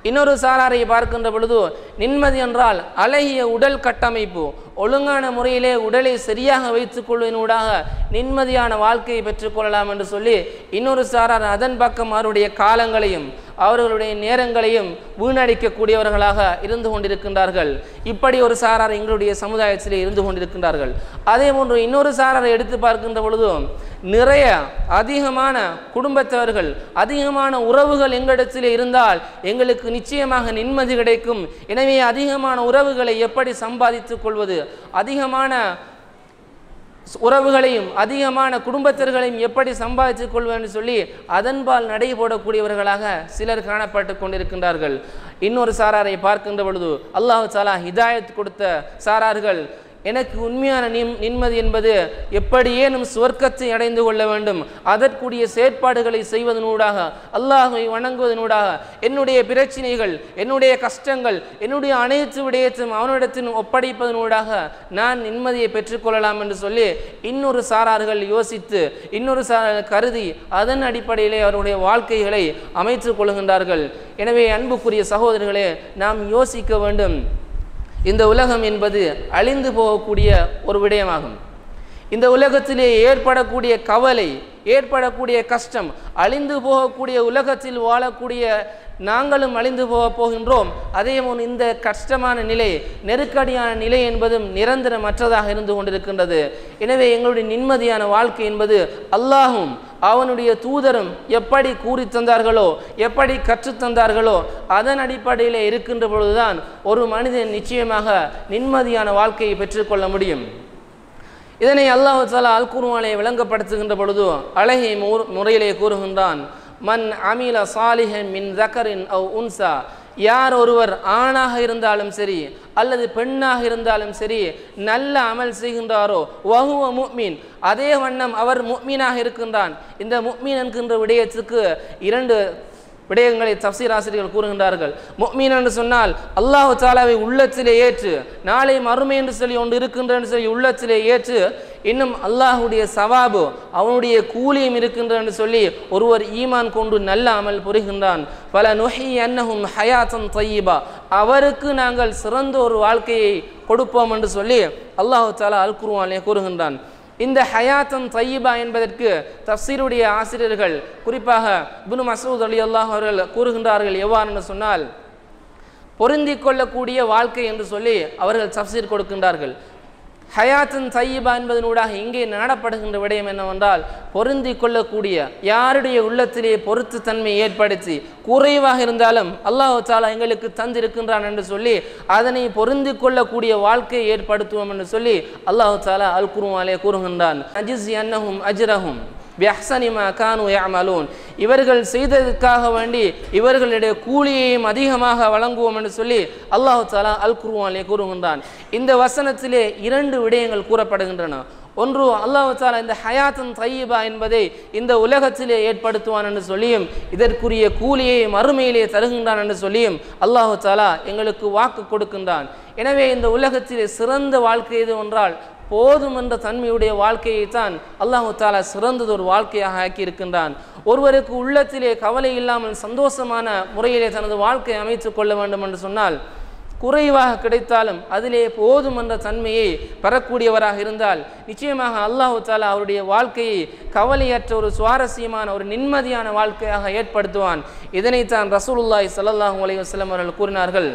இன்னொரு சாராரை பார்க்கின்ற பொழுது நிம்மதி என்றால் அழகிய உடல் கட்டமைப்பு, ஒழுங்கான முறையிலே உடலை சரியாக வைத்துக் கொள்வதனூடாக நிம்மதியான வாழ்க்கையை பெற்றுக்கொள்ளலாம் என்று சொல்லி இன்னொரு சாரார் அதன் பக்கம் அவருடைய காலங்களையும் அவர்களுடைய நேரங்களையும் வீணடிக்கக்கூடியவர்களாக இருந்து கொண்டிருக்கின்றார்கள். இப்படி ஒரு சாரார் எங்களுடைய சமுதாயத்திலே இருந்து கொண்டிருக்கின்றார்கள். அதே போன்று இன்னொரு சாராரை எடுத்து பார்க்கின்ற பொழுது நிறைய அதிகமான குடும்பத்தவர்கள், அதிகமான உறவுகள் எங்களிடத்திலே இருந்தால் எங்களுக்கு நிச்சயமாக நிம்மதி கிடைக்கும். எனவே அதிகமான உறவுகளை எப்படி சம்பாதித்துக் கொள்வது, அதிகமான உறவுகளையும் அதிகமான குடும்பத்தர்களையும் எப்படி சம்பாதித்துக் கொள்வது சொல்லி அதன்பால் நடைபோடக்கூடியவர்களாக சிலர் காணப்பட்டு கொண்டிருக்கின்றார்கள். இன்னொரு சாராரை பார்க்கின்ற பொழுது அல்லாஹ் தஆலா ஹிதாயத் கொடுத்த சாரார்கள், எனக்கு உண்மையான நிம்மதி என்பது எப்படியேனும் சுவர்க்கத்தை அடைந்து கொள்ள வேண்டும், அதற்குரிய செயற்பாடுகளை செய்வதனூடாக, அல்லாஹ்வை வணங்குவதனூடாக என்னுடைய பிரச்சனைகள், என்னுடைய கஷ்டங்கள், என்னுடைய அனைத்து விடயத்தையும் அவனிடத்தில் ஒப்படைப்பதனூடாக நான் நிம்மதியை பெற்றுக்கொள்ளலாம் என்று சொல்லி இன்னொரு சாரார்கள் யோசித்து இன்னொரு சாரார் கருதி அதன் அடிப்படையிலே அவருடைய வாழ்க்கைகளை அமைத்துக் கொள்கின்றார்கள். எனவே அன்புக்குரிய சகோதரர்களே, நாம் யோசிக்க வேண்டும். இந்த உலகம் என்பது அழிந்து போகக்கூடிய ஒரு விடயமாகும். இந்த உலகத்திலே ஏற்படக்கூடிய கவலை, ஏற்படக்கூடிய கஷ்டம், அழிந்து போகக்கூடிய உலகத்தில் வாழக்கூடிய நாங்களும் அழிந்து போகின்றோம். அதே போல் இந்த கஷ்டமான நிலை, நெருக்கடியான நிலை என்பதும் நிரந்தரமற்றதாக இருந்து கொண்டிருக்கின்றது. எனவே எங்களுடைய நிம்மதியான வாழ்க்கை என்பது அல்லாஹும் அவனுடைய தூதரும் எப்படி கூறி தந்தார்களோ, எப்படி கற்றுத்தந்தார்களோ அதன் அடிப்படையில் இருக்கின்ற பொழுதுதான் ஒரு மனிதன் நிச்சயமாக நிம்மதியான வாழ்க்கையை பெற்றுக்கொள்ள முடியும். இதனை அல்லாஹ் தஆலா அல் குர்ஆனிலே விளங்கப்படுத்துகின்ற பொழுது அழகிய முறையிலே கூறுகின்றான், மன் அமில சாலிஹன் மின் ஸக்கரின் அவ் உன்சா, யார் ஒருவர் ஆணாக இருந்தாலும் சரி அல்லது பெண்ணாக இருந்தாலும் சரி நல்ல அமல் செய்கின்றாரோ வஹுவ முஃமின், அதே வண்ணம் அவர் முஃமினாக இருக்கின்றான். இந்த முஃமின் என்கின்ற விடயத்துக்கு 2 விடயங்களை தஃசீர் ஆசிரியர்கள் கூறுகின்றார்கள். முஃமின் என்று சொன்னால் அல்லாஹ் தஆலாவை உள்ளத்திலே ஏற்று, நாளை மறுமை என்று சொல்லி ஒன்று இருக்கின்றன்னு சொல்லி உள்ளத்திலே ஏற்று, இன்னும் அல்லாஹுடைய சவாபு அவனுடைய கூலியும் இருக்கின்றன்னு சொல்லி ஒருவர் ஈமான் கொண்டு நல்ல அமல் புரிகின்றான். பல நுஹி அன்னஹும் ஹயாத்தன் தய்யிபா, அவருக்கு நாங்கள் சிறந்த ஒரு வாழ்க்கையை கொடுப்போம் என்று சொல்லி அல்லாஹ் தஆலா அல் குர்ஆனிலே கூறுகின்றான். இந்த ஹயாத்தன் தய்யிபா என்பதற்கு தஃசீருடைய ஆசிரியர்கள் குறிப்பாக இப்னு மஸ்ஊத் ரலியல்லாஹு அவர்கள் கூறுகின்றார்கள். எவ்வாறு சொன்னால், பொருந்திக் கொள்ளக்கூடிய வாழ்க்கை என்று சொல்லி அவர்கள் தஃசீர் கொடுக்கின்றார்கள். ஹயாத்தன் தய்யிபா என்பதனூடாக இங்கே நாடப்படுகின்ற விடயம் என்னவென்றால், பொருந்தி கொள்ளக்கூடிய, யாருடைய உள்ளத்திலே பொறுத்து தன்மை ஏற்படுத்தி குறைவாக இருந்தாலும் அல்லாஹ் தஆலா எங்களுக்கு தந்திருக்கின்றான் என்று சொல்லி அதனை பொருந்தி கொள்ளக்கூடிய வாழ்க்கையை ஏற்படுத்துவோம் என்று சொல்லி அல்லாஹ் தஆலா அல் குர்ஆனிலே கூறுகின்றான். அஜிஸி அன்னஹும் அஜ்ரஹும் பிஅஹ்ஸனி மா கானூ யஅமலூன், இவர்கள் செய்ததற்காக வேண்டி இவர்களுடைய கூலியையும் அதிகமாக வழங்குவோம் என்று சொல்லி அல்லாஹ் தஆலா அல் குர்ஆனிலே கூறுகின்றான். இந்த வசனத்திலே 2 விடயங்கள் கூறப்படுகின்றன. ஒன்று, அல்லாஹ் தஆலா இந்த ஹயாத்தன் தய்யிபா என்பதை இந்த உலகத்திலே ஏற்படுத்துவான் என்று சொல்லியும் இதற்குரிய கூலியை மறுமையிலே தருகின்றான் என்று சொல்லியும் அல்லாஹ் தஆலா எங்களுக்கு வாக்கு கொடுக்கின்றான். எனவே இந்த உலகத்திலே சிறந்த வாழ்க்கை எது என்றால் போதும் என்ற தன்மையுடைய வாழ்க்கையைத்தான் அல்லாஹ் தஆலா சிறந்ததொரு வாழ்க்கையாக ஆக்கி இருக்கின்றான். ஒருவருக்கு உள்ளத்திலே கவலை இல்லாமல் சந்தோஷமான முறையிலே தனது வாழ்க்கையை அமைத்துக் கொள்ள வேண்டும் என்று சொன்னால், குறைவாக கிடைத்தாலும் அதிலே போதும் என்ற தன்மையை பெறக்கூடியவராக இருந்தால் நிச்சயமாக அல்லாஹ் தஆலா அவருடைய வாழ்க்கையை கவலையற்ற ஒரு சுவாரஸ்யமான ஒரு நிம்மதியான வாழ்க்கையாக ஏற்படுத்துவான். இதனைத்தான் ரசூலுல்லாஹி ஸல்லல்லாஹு அலைஹி வஸல்லம் அவர்கள் கூறினார்கள்,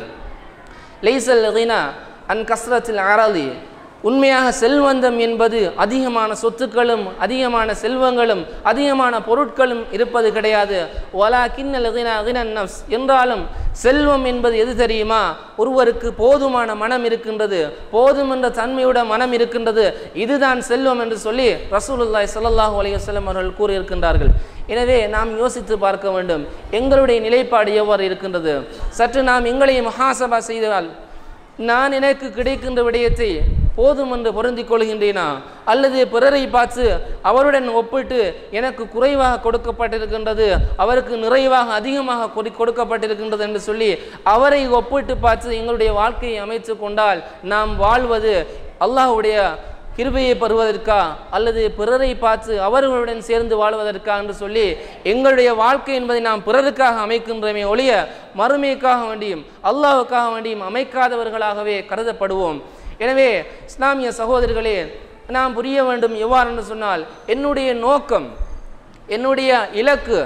லைஸல் கினா அன் கஸ்ரத்தில் அரலி, உண்மையாக செல்வந்தம் என்பது அதிகமான சொத்துக்களும் அதிகமான செல்வங்களும் அதிகமான பொருட்களும் இருப்பது கிடையாது. வலாகின்னல் கினா கினன் நஃப்ஸ், என்றாலும் செல்வம் என்பது எது தெரியுமா, ஒருவருக்கு போதுமான மனம் இருக்கின்றது, போதும் என்ற தன்மையுட மனம் இருக்கின்றது, இதுதான் செல்வம் என்று சொல்லி ரசூலுல்லாஹி ஸல்லல்லாஹு அலைஹி வஸல்லம் அவர்கள் கூறியிருக்கின்றார்கள். எனவே நாம் யோசித்து பார்க்க வேண்டும், எங்களுடைய நிலைப்பாடு எவ்வாறு இருக்கின்றது. சற்று நாம் எங்களை முஹாசபா செய்தால், நான் எனக்கு கிடைக்கின்ற விடயத்தை போதும் என்று பொருந்திக் கொள்கின்றேனா, அல்லது பிறரை பார்த்து அவருடன் ஒப்பிட்டு எனக்கு குறைவாக கொடுக்கப்பட்டிருக்கின்றது, அவருக்கு நிறைவாக அதிகமாக கொடுக்கப்பட்டிருக்கின்றது என்று சொல்லி அவரை ஒப்பிட்டு பார்த்து எங்களுடைய வாழ்க்கையை அமைத்து கொண்டால் நாம் வாழ்வது அல்லாஹ்வுடைய கிருபையை பெறுவதற்கா அல்லது பிறரை பார்த்து அவர்களுடன் சேர்ந்து வாழ்வதற்கா என்று சொல்லி எங்களுடைய வாழ்க்கை என்பதை நாம் பிறருக்காக அமைக்கின்றமே ஒழிய மறுமைக்காக வேண்டியும் அல்லாஹ்வுக்காக வேண்டியும் அமைக்காதவர்களாகவே கருதப்படுவோம். எனவே இஸ்லாமிய சகோதரர்களே, நாம் புரிய வேண்டும் எவ்வாறு சொன்னால், என்னுடைய நோக்கம், என்னுடைய இலக்கு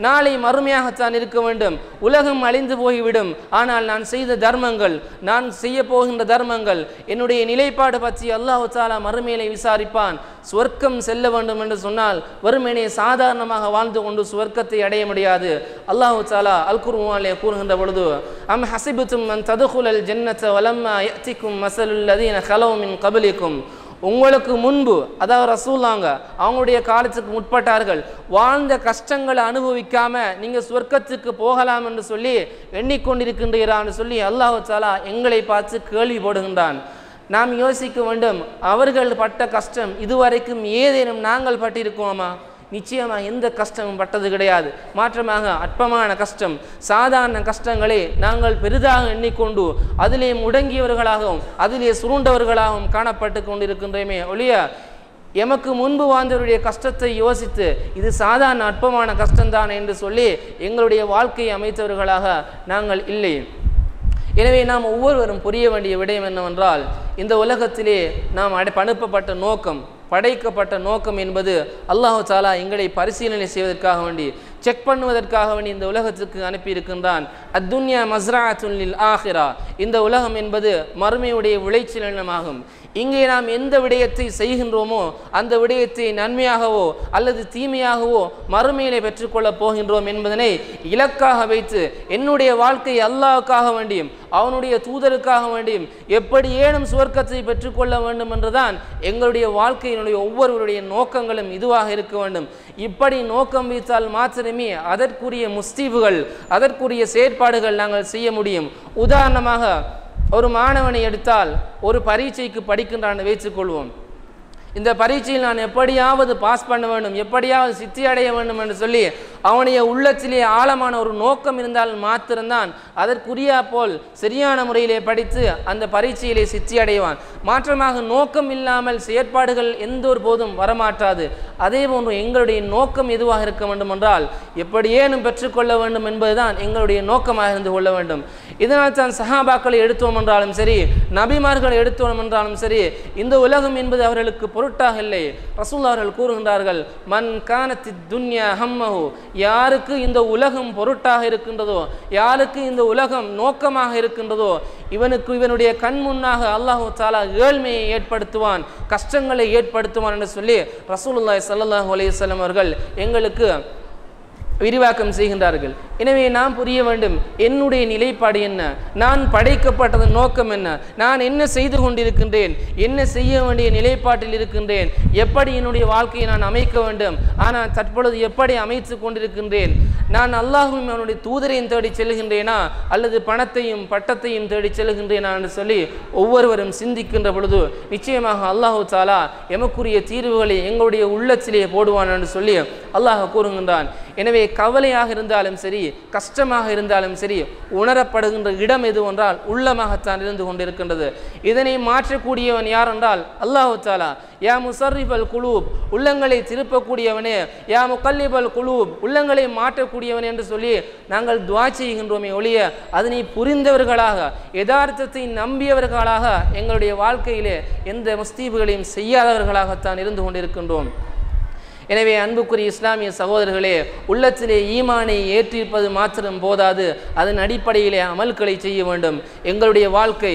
நாளை மறுமையாகத்தான் இருக்க வேண்டும். உலகம் அழிந்து போய்விடும், ஆனால் நான் செய்த தர்மங்கள், நான் செய்ய போகின்ற தர்மங்கள், என்னுடைய நிலைப்பாடு பற்றி அல்லாஹ் தஆலா மறுமையிலே விசாரிப்பான். சுவர்க்கம் செல்ல வேண்டும் என்று சொன்னால் வெறுமனே சாதாரணமாக வாழ்ந்து கொண்டு சுவர்க்கத்தை அடைய முடியாது. அல்லாஹ் தஆலா அல் குர்ஆனிலே கூறுகின்ற பொழுது, அம் ஹஸிபத்தும் அன் ததுகுலல் ஜன்னத வலம்மா யஅதிகும் மஸலுல் லதீன கலவு மின் கப்லிக்கும், உங்களுக்கு முன்பு, அதாவது ரசூலாங்க அவங்களுடைய காலத்துக்கு முற்பட்டார்கள், வாழ்ந்த கஷ்டங்களை அனுபவிக்காம நீங்க சொர்க்கத்துக்கு போகலாம் என்று சொல்லி எண்ணிக்கொண்டிருக்கின்றான்னு சொல்லி அல்லாஹ் தஆலா எங்களை பார்த்து கேள்வி போடுகின்றான். நாம் யோசிக்க வேண்டும், அவர்கள் பட்ட கஷ்டம் இதுவரைக்கும் ஏதேனும் நாங்கள் பட்டிருக்கோமா? நிச்சயமாக எந்த கஷ்டமும் பட்டது கிடையாது. மாற்றமாக அற்பமான கஷ்டம், சாதாரண கஷ்டங்களை நாங்கள் பெரிதாக எண்ணிக்கொண்டு அதிலே முடங்கியவர்களாகவும் அதிலே சுருண்டவர்களாகவும் காணப்பட்டு கொண்டிருக்கின்றோமே ஒழிய எமக்கு முன்பு வாழ்ந்தவருடைய கஷ்டத்தை யோசித்து இது சாதாரண அற்பமான கஷ்டம்தான் என்று சொல்லி எங்களுடைய வாழ்க்கையை அமைத்தவர்களாக நாங்கள் இல்லை. எனவே நாம் ஒவ்வொருவரும் புரிய வேண்டிய விடயம் என்னவென்றால், இந்த உலகத்திலே நாம் அனுப்பப்பட்ட நோக்கம், படைக்கப்பட்ட நோக்கம் என்பது அல்லாஹ் தஆலா எங்களை பரிசீலனை செய்வதற்காக வேண்டி, செக் பண்ணுவதற்காக வேண்டி இந்த உலகத்துக்கு அனுப்பியிருக்கின்றான். அத்துன்யா மஸ்ரஅத்துன் லில் ஆஹிரா, இந்த உலகம் என்பது மறுமையுடைய விளைச்சல் நிலமாகும். இங்கே நாம் எந்த விடயத்தை செய்கின்றோமோ அந்த விடயத்தை நன்மையாகவோ அல்லது தீமையாகவோ மறுமையிலே பெற்றுக்கொள்ளப் போகின்றோம் என்பதனை இலக்காக வைத்து என்னுடைய வாழ்க்கை அல்லாஹ்வுக்காக வேண்டியும் அவனுடைய தூதருக்காக வேண்டியும் எப்படி ஏனும் சுவர்க்கத்தை பெற்றுக்கொள்ள வேண்டும் என்றுதான் எங்களுடைய வாழ்க்கையினுடைய ஒவ்வொருவருடைய நோக்கங்களும் இதுவாக இருக்க வேண்டும். இப்படி நோக்கம் வைத்தால் மாத்திரமே அதற்குரிய முஸ்தீபுகள் அதற்குரிய செயற்பாடுகள் நாங்கள் செய்ய முடியும். உதாரணமாக ஒரு மாணவனை எடுத்தால் ஒரு பரீட்சைக்கு படிக்கின்றான் வைத்துக்கொள்வோம். இந்த பரீட்சையில் நான் எப்படியாவது பாஸ் பண்ண வேண்டும், எப்படியாவது சித்தி அடைய வேண்டும் என்று சொல்லி அவனுடைய உள்ளத்திலே ஆழமான ஒரு நோக்கம் இருந்தால் மாத்திரம்தான் அதற்குரிய போல் சரியான முறையிலே படித்து அந்த பரீட்சையிலே சித்தி அடைவான். மாற்றமாக நோக்கம் இல்லாமல் செயற்பாடுகள் எந்த ஒரு போதும் வரமாட்டாது. அதே போன்று எங்களுடைய நோக்கம் எதுவாக இருக்க வேண்டும் என்றால் எப்படியேனும் பெற்றுக்கொள்ள வேண்டும் என்பதுதான் எங்களுடைய நோக்கமாக இருந்து கொள்ள வேண்டும். இதனால் தான் சஹாபாக்களை எடுத்தோம் என்றாலும் சரி, நபிமார்களை எடுத்தோம் என்றாலும் சரி, இந்த உலகம் என்பது அவர்களுக்கு பொருட்டாக இல்லை. ரசூலுல்லாஹ் அவர்கள் கூறுகின்றார்கள், மன் கானத்தி துன்யா ஹம்மஹு, யாருக்கு இந்த உலகம் பொருட்டாக இருக்கின்றதோ, யாருக்கு இந்த உலகம் நோக்கமாக இருக்கின்றதோ, இவனுடைய கண் முன்னாக அல்லாஹு தஆலா ஏழ்மையை ஏற்படுத்துவான், கஷ்டங்களை ஏற்படுத்துவான் என்று சொல்லி ரசூலுல்லாஹி ஸல்லல்லாஹு அலைஹி வஸல்லம் அவர்கள் எங்களுக்கு விரிவாக்கம் செய்கின்றார்கள். எனவே நாம் புரிய வேண்டும், என்னுடைய நிலைப்பாடு என்ன, நான் படைக்கப்பட்டதன் நோக்கம் என்ன, நான் என்ன செய்து கொண்டிருக்கின்றேன், என்ன செய்ய வேண்டிய நிலைப்பாட்டில் இருக்கின்றேன், எப்படி என்னுடைய வாழ்க்கையை நான் அமைக்க வேண்டும், ஆனால் தற்பொழுது எப்படி அமைத்து கொண்டிருக்கின்றேன், நான் அல்லாஹ்வையும் அவனுடைய தூதரையும் தேடி செல்கின்றேனா அல்லது பணத்தையும் பட்டத்தையும் தேடி செல்கின்றேனா என்று சொல்லி ஒவ்வொருவரும் சிந்திக்கின்ற பொழுது நிச்சயமாக அல்லாஹு தஆலா எமக்குரிய தீர்வுகளை எங்களுடைய உள்ளத்திலே போடுவான் என்று சொல்லி அல்லாஹ் கூறுகின்றான். எனவே கவலையாக இருந்தாலும் சரி, கஷ்டமாக இருந்தாலும் சரி, உணரப்படுகின்ற இடம் எது என்றால் உள்ளமாகத்தான் இருந்து கொண்டிருக்கின்றது. இதனை மாற்றக்கூடியவன் யார் என்றால் அல்லாஹு தஆலா. யா முஸர்ரிஃபல் குலூப், உள்ளங்களை திருப்பக்கூடியவனே, யா முகல்லிபல் குலூப், உள்ளங்களை மாற்றக்கூடியவன் என்று சொல்லி நாங்கள் துஆ செய்கின்றோமே ஒழிய அதனை புரிந்தவர்களாக யதார்த்தத்தை நம்பியவர்களாக எங்களுடைய வாழ்க்கையிலே எந்த முஸ்தீபுகளையும் செய்யாதவர்களாகத்தான் இருந்து கொண்டிருக்கின்றோம். எனவே அன்புக்குரிய இஸ்லாமிய சகோதரர்களே, உள்ளத்திலே ஈமானை ஏற்றிருப்பது மாத்திரம் போதாது, அதன் அடிப்படையிலே அமல்களை செய்ய வேண்டும். எங்களுடைய வாழ்க்கை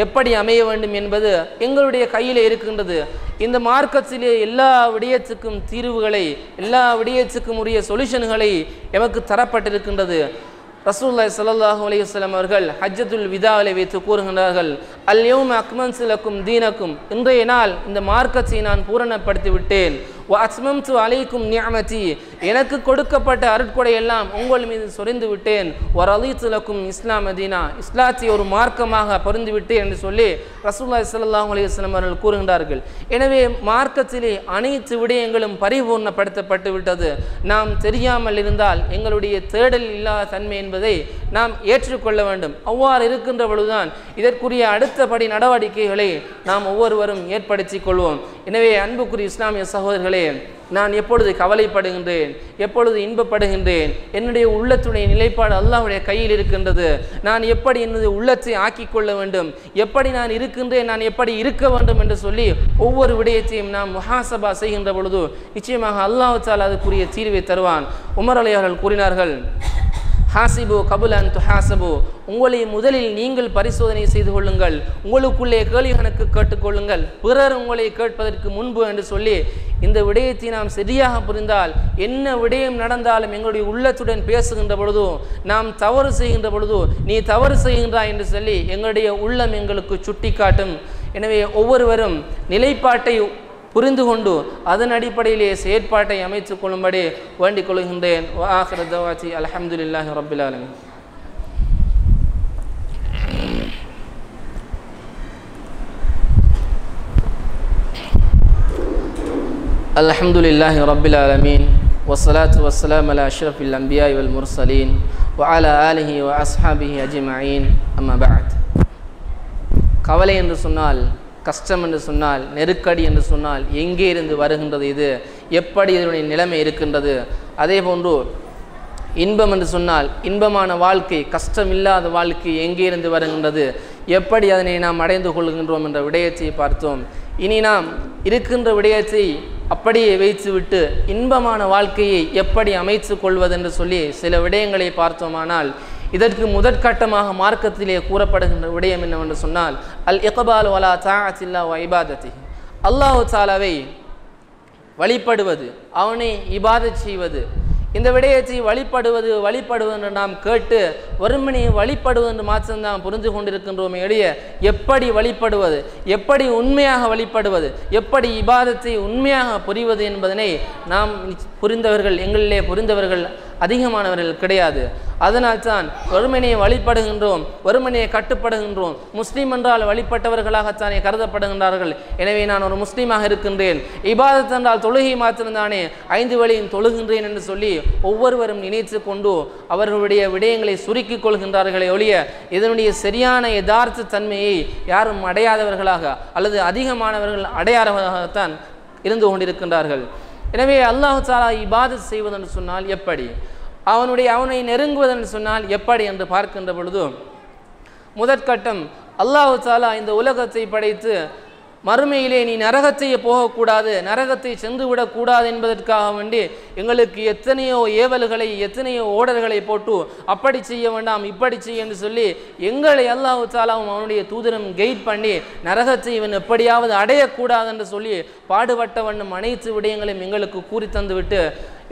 எப்படி அமைய வேண்டும் என்பது எங்களுடைய கையிலே இருக்கின்றது. இந்த மார்க்கத்திலே எல்லா விடயத்துக்கும் தீர்வுகளை, எல்லா விடயத்துக்கும் உரிய சொல்யூஷன்களை எமக்கு தரப்பட்டிருக்கின்றது. ரசூலுல்லாஹி ஸல்லல்லாஹு அலைஹி வஸல்லம் அவர்கள் ஹஜ்ஜத்துல் விதாவிலே வைத்து கூறுகின்றார்கள், அல் யௌம அக்மல்து லக்கும் தீனக்கும், இன்றைய நாள் இந்த மார்க்கத்தை நான் பூரணப்படுத்தி விட்டேன். வ அத்மம்து அலைக்கும் நிஅமதி, எனக்கு கொடுக்கப்பட்ட அருட்கொடை எல்லாம் உங்கள் மீது சொரிந்து விட்டேன். வ ரலீது லக்கும் இஸ்லாம் தீனா, இஸ்லாத்தை ஒரு மார்க்கமாக பொருந்தி விட்டேன் என்று சொல்லி ரசூலுல்லாஹி ஸல்லல்லாஹு அலைஹி வஸல்லம் அவர்கள் கூறுகின்றார்கள். எனவே மார்க்கத்திலே அனைத்து விடயங்களும் பரிபூர்ணப்படுத்தப்பட்டு விட்டது. நாம் தெரியாமல் இருந்தால் எங்களுடைய தேடல் இல்லாத தன்மை என்பதை நாம் ஏற்றுக்கொள்ள வேண்டும். அவ்வாறு இருக்கின்ற பொழுதுதான் இதற்குரிய அடுத்தபடி நடவடிக்கைகளை நாம் ஒவ்வொருவரும் ஏற்படுத்திக் கொள்வோம். எனவே அன்புக்குரிய இஸ்லாமிய சகோதரர்களே, நான் எப்பொழுது கவலைப்படுகின்றேன், எப்பொழுது இன்பப்படுகின்றேன், என்னுடைய உள்ளத்துடைய நிலைப்பாடு அல்லாஹ்வுடைய கையில் இருக்கின்றது. நான் எப்படி என்னுடைய உள்ளத்தை ஆக்கிக் கொள்ள வேண்டும், எப்படி நான் இருக்கின்றேன், நான் எப்படி இருக்க வேண்டும் என்று சொல்லி ஒவ்வொரு விடயத்தையும் நாம் முஹாசபா செய்கின்ற பொழுது நிச்சயமாக அல்லாஹ் தஆலா அதுக்குரிய தீர்வை தருவான். உமர் அலி அவர்கள் கூறினார்கள், ஹாசிபு கபுல் அன் துஹாசபு, உங்களை முதலில் நீங்கள் பரிசோதனை செய்து கொள்ளுங்கள், உங்களுக்குள்ளே கேள்வி கணக்கு கேட்டுக்கொள்ளுங்கள், பிறர் உங்களை கேட்பதற்கு முன்பு என்று சொல்லி இந்த விடயத்தை நாம் சரியாக புரிந்தால் என்ன விடயம் நடந்தாலும் எங்களுடைய உள்ளத்துடன் பேசுகின்ற பொழுதோ, நாம் தவறு செய்கின்ற பொழுதோ, நீ தவறு செய்கின்றாய் என்று சொல்லி எங்களுடைய உள்ளம் எங்களுக்கு சுட்டி காட்டும். எனவே ஒவ்வொருவரும் நிலைப்பாட்டை புரிந்து கொண்டு அதன் அடிப்படையிலே செயற்பாட்டை அமைத்துக் கொள்ளும்படி வேண்டிக் கொள்கின்றேன். வ ஆகிரு தஅவாத்தி அல்ஹம்துலில்லாஹி ரப்பில் ஆலமீன். அல்ஹம்துலில்லாஹி ரப்பில் ஆலமீன் வஸ்ஸலாத்து வஸ்ஸலாமு அலா அஷ்ரஃபில் அன்பியாஇ வல் முர்சலீன் வ அலா ஆலிஹி வ அஸ்ஹாபிஹி அஜ்மஈன். அம்மா பஅத். கவலை என்று சொன்னால், கஷ்டம் என்று சொன்னால், நெருக்கடி என்று சொன்னால் எங்கே இருந்து வருகின்றது, இது எப்படி இதனுடைய நிலைமை இருக்கின்றது? அதே போன்று இன்பம் என்று சொன்னால் இன்பமான வாழ்க்கை, கஷ்டம் இல்லாத வாழ்க்கை எங்கே இருந்து வருகின்றது, எப்படி அதனை நாம் அடைந்து கொள்கின்றோம் என்ற விடயத்தை பார்த்தோம். இனி நாம் இருக்கின்ற விடயத்தை அப்படியே வைத்துவிட்டு இன்பமான வாழ்க்கையை எப்படி அமைத்து கொள்வதென்று சொல்லி சில விடயங்களை பார்த்தோமானால், இதற்கு முதற்கட்டமாக மார்க்கத்திலே கூறப்படுகின்ற விடயம் என்னவென்று சொன்னால் அல் இக்பால் வலா தாஅத்தில்லா வ இபாதத்தி, அல்லாஹ் தஆலாவை வழிபடுவது, அவனை இபாதத் செய்வது. இந்த விடயத்தை வழிபடுவது என்று நாம் கேட்டு வெறுமனே வழிபடுவது என்று மாத்திரம்தான் புரிந்து கொண்டிருக்கின்றோமே எளிய எப்படி வழிபடுவது, எப்படி உண்மையாக வழிபடுவது, எப்படி இபாதத்தை உண்மையாக புரிவது என்பதனை நாம் புரிந்தவர்கள், எங்களிலே புரிந்தவர்கள் அதிகமானவர்கள் கிடையாது. அதனால்தான் வெறுமனே வழிபடுகின்றோம், வெறுமனே கட்டுப்படுகின்றோம். முஸ்லீம் என்றால் வழிபட்டவர்களாகத்தானே கருதப்படுகின்றார்கள். எனவே நான் ஒரு முஸ்லீமாக இருக்கின்றேன், இபாதத் என்றால் தொழுகை மாத்திரம்தானே, 5 வேளையும் தொழுகின்றேன் என்று சொல்லி ஒவ்வொருவரும் நினைத்து கொண்டு அவர்களுடைய விடயங்களை சுருக்கிக் கொள்கின்றார்களே ஒழிய இதனுடைய சரியான யதார்த்த தன்மையை யாரும் அடையாதவர்களாக அல்லது அதிகமானவர்கள் அடையாதவர்களாகத்தான் இருந்து கொண்டிருக்கின்றார்கள். எனவே அல்லாஹ் தஆலா இபாதத் செய்வதென்று சொன்னால் எப்படி, அவனை நெருங்குவதென்று சொன்னால் எப்படி என்று பார்க்கின்ற பொழுது முதற்கட்டம் அல்லாஹ் தஆலா இந்த உலகத்தை படைத்து மறுமையிலே நீ நரகத்தையே போகக்கூடாது, நரகத்தை சென்று விடக்கூடாது என்பதற்காக வேண்டி எங்களுக்கு எத்தனையோ ஏவல்களை, எத்தனையோ ஓடர்களை போட்டு அப்படி செய்ய வேண்டாம், இப்படி செய்ய என்று சொல்லி எங்களை அல்லாஹ் தஆலாவும் அவனுடைய தூதரும் கைட் பண்ணி நரகத்தை இவன் எப்படியாவது அடையக்கூடாது என்று சொல்லி பாடுபட்ட வண்ணம் அனைத்து விடயங்களையும் எங்களுக்கு கூறி தந்துவிட்டு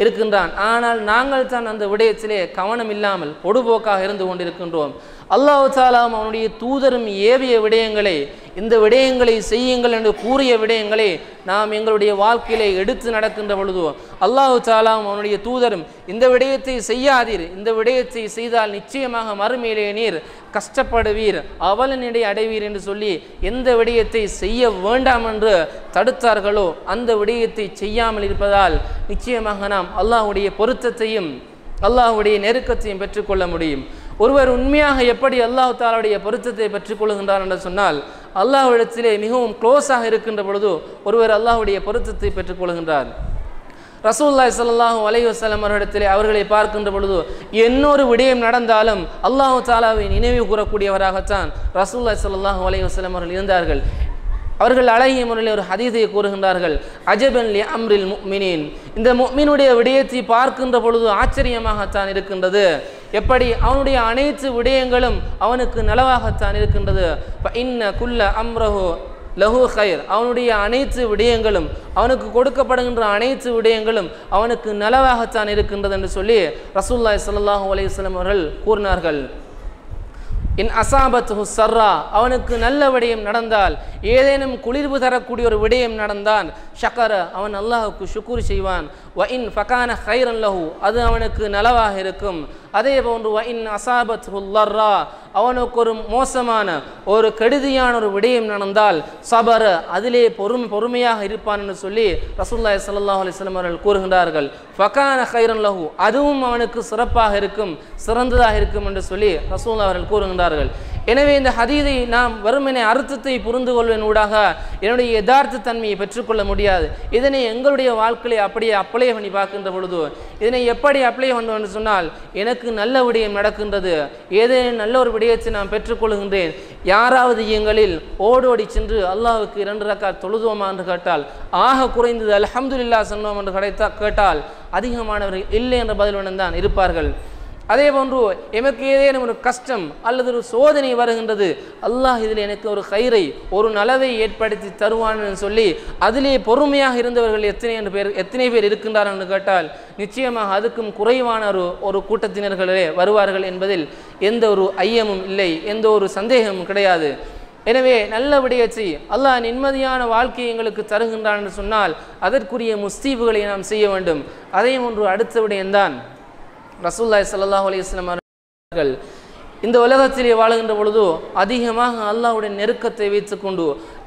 இருக்கின்றான். ஆனால் நாங்கள் தான் அந்த விடயத்திலே கவனம் இல்லாமல் பொடுபோக்காக இருந்து கொண்டிருக்கின்றோம். அல்லாஹ் தஆலாவும் அவனுடைய தூதரும் ஏவிய விடயங்களை, இந்த விடயங்களை செய்யுங்கள் என்று கூறிய விடயங்களை நாம் எங்களுடைய வாழ்க்கையிலே எடுத்து நடக்கின்ற பொழுது அல்லாஹ் தஆலாவும் அவனுடைய தூதரும் இந்த விடயத்தை செய்யாதீர், இந்த விடயத்தை செய்தால் நிச்சயமாக மறுமையிலே நீர் கஷ்டப்படுவீர், அவலனிடை அடைவீர் என்று சொல்லி எந்த விடயத்தை செய்ய வேண்டாம் என்று தடுத்தார்களோ அந்த விடயத்தை செய்யாமல் இருப்பதால் நிச்சயமாக நாம் அல்லாஹ்வுடைய பொருத்தத்தையும் அல்லாஹ்வுடைய நெருக்கத்தையும் பெற்றுக்கொள்ள முடியும். ஒருவர் உண்மையாக எப்படி அல்லாஹ் தஆலாவுடைய பொருத்தத்தை பெற்றுக்கொள்கின்றார் என்று சொன்னால் அல்லாஹ்விடத்திலே மிகவும் க்ளோஸாக இருக்கின்ற பொழுது ஒருவர் அல்லாஹ்வுடைய பொருத்தத்தை பெற்றுக்கொள்கின்றார். ரசூலுல்லாஹி ஸல்லல்லாஹு அலைஹி வஸல்லம் அவர்களிடத்திலே அவர்களை பார்க்கின்ற பொழுது இன்னொரு விடயம் நடந்தாலும் அல்லாஹ் தஆலாவை நினைவு கூறக்கூடியவராகத்தான் ரசூலுல்லாஹி ஸல்லல்லாஹு அலைஹி வஸல்லம் அவர்கள் இருந்தார்கள். அவர்கள் அழகிய முறையில் ஒரு ஹதீஸை கூறுகின்றார்கள், அஜபன் லி அம்ரில் முஃமினீன், இந்த முஃமினுடைய விடயத்தை பார்க்கின்ற பொழுது ஆச்சரியமாகத்தான் இருக்கின்றது. எப்படி அவனுடைய அனைத்து விடயங்களும் அவனுக்கு நலவாகத்தான் இருக்கின்றது. இன்ன குல்ல அம்ரஹு லஹு கைர், அவனுடைய அனைத்து விடயங்களும், அவனுக்கு கொடுக்கப்படுகின்ற அனைத்து விடயங்களும் அவனுக்கு நலவாகத்தான் இருக்கின்றது என்று சொல்லி ரசூலுல்லாஹி ஸல்லல்லாஹு அலைஹி வஸல்லம் அவர்கள் கூறினார்கள். இன் அசாபத்து சர்ரா, அவனுக்கு நல்ல விடயம் நடந்தால், ஏதேனும் குளிர்வு தரக்கூடிய ஒரு விடயம் நடந்தான், ஷக்கர, அவன் அல்லாஹுக்கு ஷுக்கூர் செய்வான். வ இன் ஃபகான ஹைரன் லஹு, அது அவனுக்கு நலவாக இருக்கும். அதே போன்று வ இன் அசாபத்து லர்ரா, அவனுக்கு ஒரு மோசமான ஒரு கெடுதியான ஒரு விடயம் நடந்தால் சபர, அதிலே பொறுமையாக இருப்பான் என்று சொல்லி ரசூலுல்லாஹி ஸல்லல்லாஹு அலைஹி வஸல்லம் அவர்கள் கூறுகின்றார்கள். ஃபகான ஹைரன் லஹு, அதுவும் அவனுக்கு சிறப்பாக இருக்கும், சிறந்ததாக இருக்கும் என்று சொல்லி ரசூலுல்லாஹி அவர்கள் கூறுகின்றார்கள். எனவே இந்த ஹதீஸை நாம் வெறுமனே அர்த்தத்தை புரிந்து கொள்வதன் ஊடாக என்னுடைய யதார்த்த தன்மையை பெற்றுக்கொள்ள முடியாது. இதனை எங்களுடைய வாழ்க்கையை அப்படியே அப்ளை பண்ணி பார்க்கின்ற பொழுது இதனை எப்படி அப்ளை பண்ணுவோம் என்று சொன்னால், எனக்கு நல்ல விடயம் நடக்கின்றது, ஏதேனும் நல்ல ஒரு விடயத்தை நான் பெற்றுக்கொள்கின்றேன், யாராவது எங்களில் ஓடோடி சென்று அல்லாஹ்வுக்கு 2 ரக்காத் தொழுதுவோமா என்று கேட்டால், ஆக குறைந்தது அல்ஹம்துலில்லாஹ் சொன்னோம் என்று கேட்டால் அதிகமானவர்கள் இல்லை என்ற பதிலுடன் தான் இருப்பார்கள். அதே போன்று எமக்கு ஏதேனும் ஒரு கஷ்டம் அல்லது ஒரு சோதனை வருகின்றது, அல்லாஹ் இதில் எனக்கு ஒரு கயிறை, ஒரு நலவை ஏற்படுத்தி தருவான்னு சொல்லி அதிலே பொறுமையாக இருந்தவர்கள் எத்தனை பேர் இருக்கின்றார்கள் என்று கேட்டால் நிச்சயமாக அதுக்கும் குறைவான ஒரு கூட்டத்தினர்களே வருவார்கள் என்பதில் எந்த ஒரு ஐயமும் இல்லை, எந்த ஒரு சந்தேகமும் கிடையாது. எனவே நல்ல விடயத்தை அல்லாஹ் நிம்மதியான வாழ்க்கையை எங்களுக்கு தருகின்றான் என்று சொன்னால் அதற்குரிய முஸ்தீபுகளை நாம் செய்ய வேண்டும். அதே ஒன்று அடுத்த விடயம்தான் ரசூலுல்லாஹி ஸல்லல்லாஹு அலைஹி வஸல்லம் அவர்கள் இந்த உலகத்திலே வாழுகின்ற பொழுது அதிகமாக அல்லாஹ்வுடைய நெருக்கத்தை வைத்துக்கொண்டு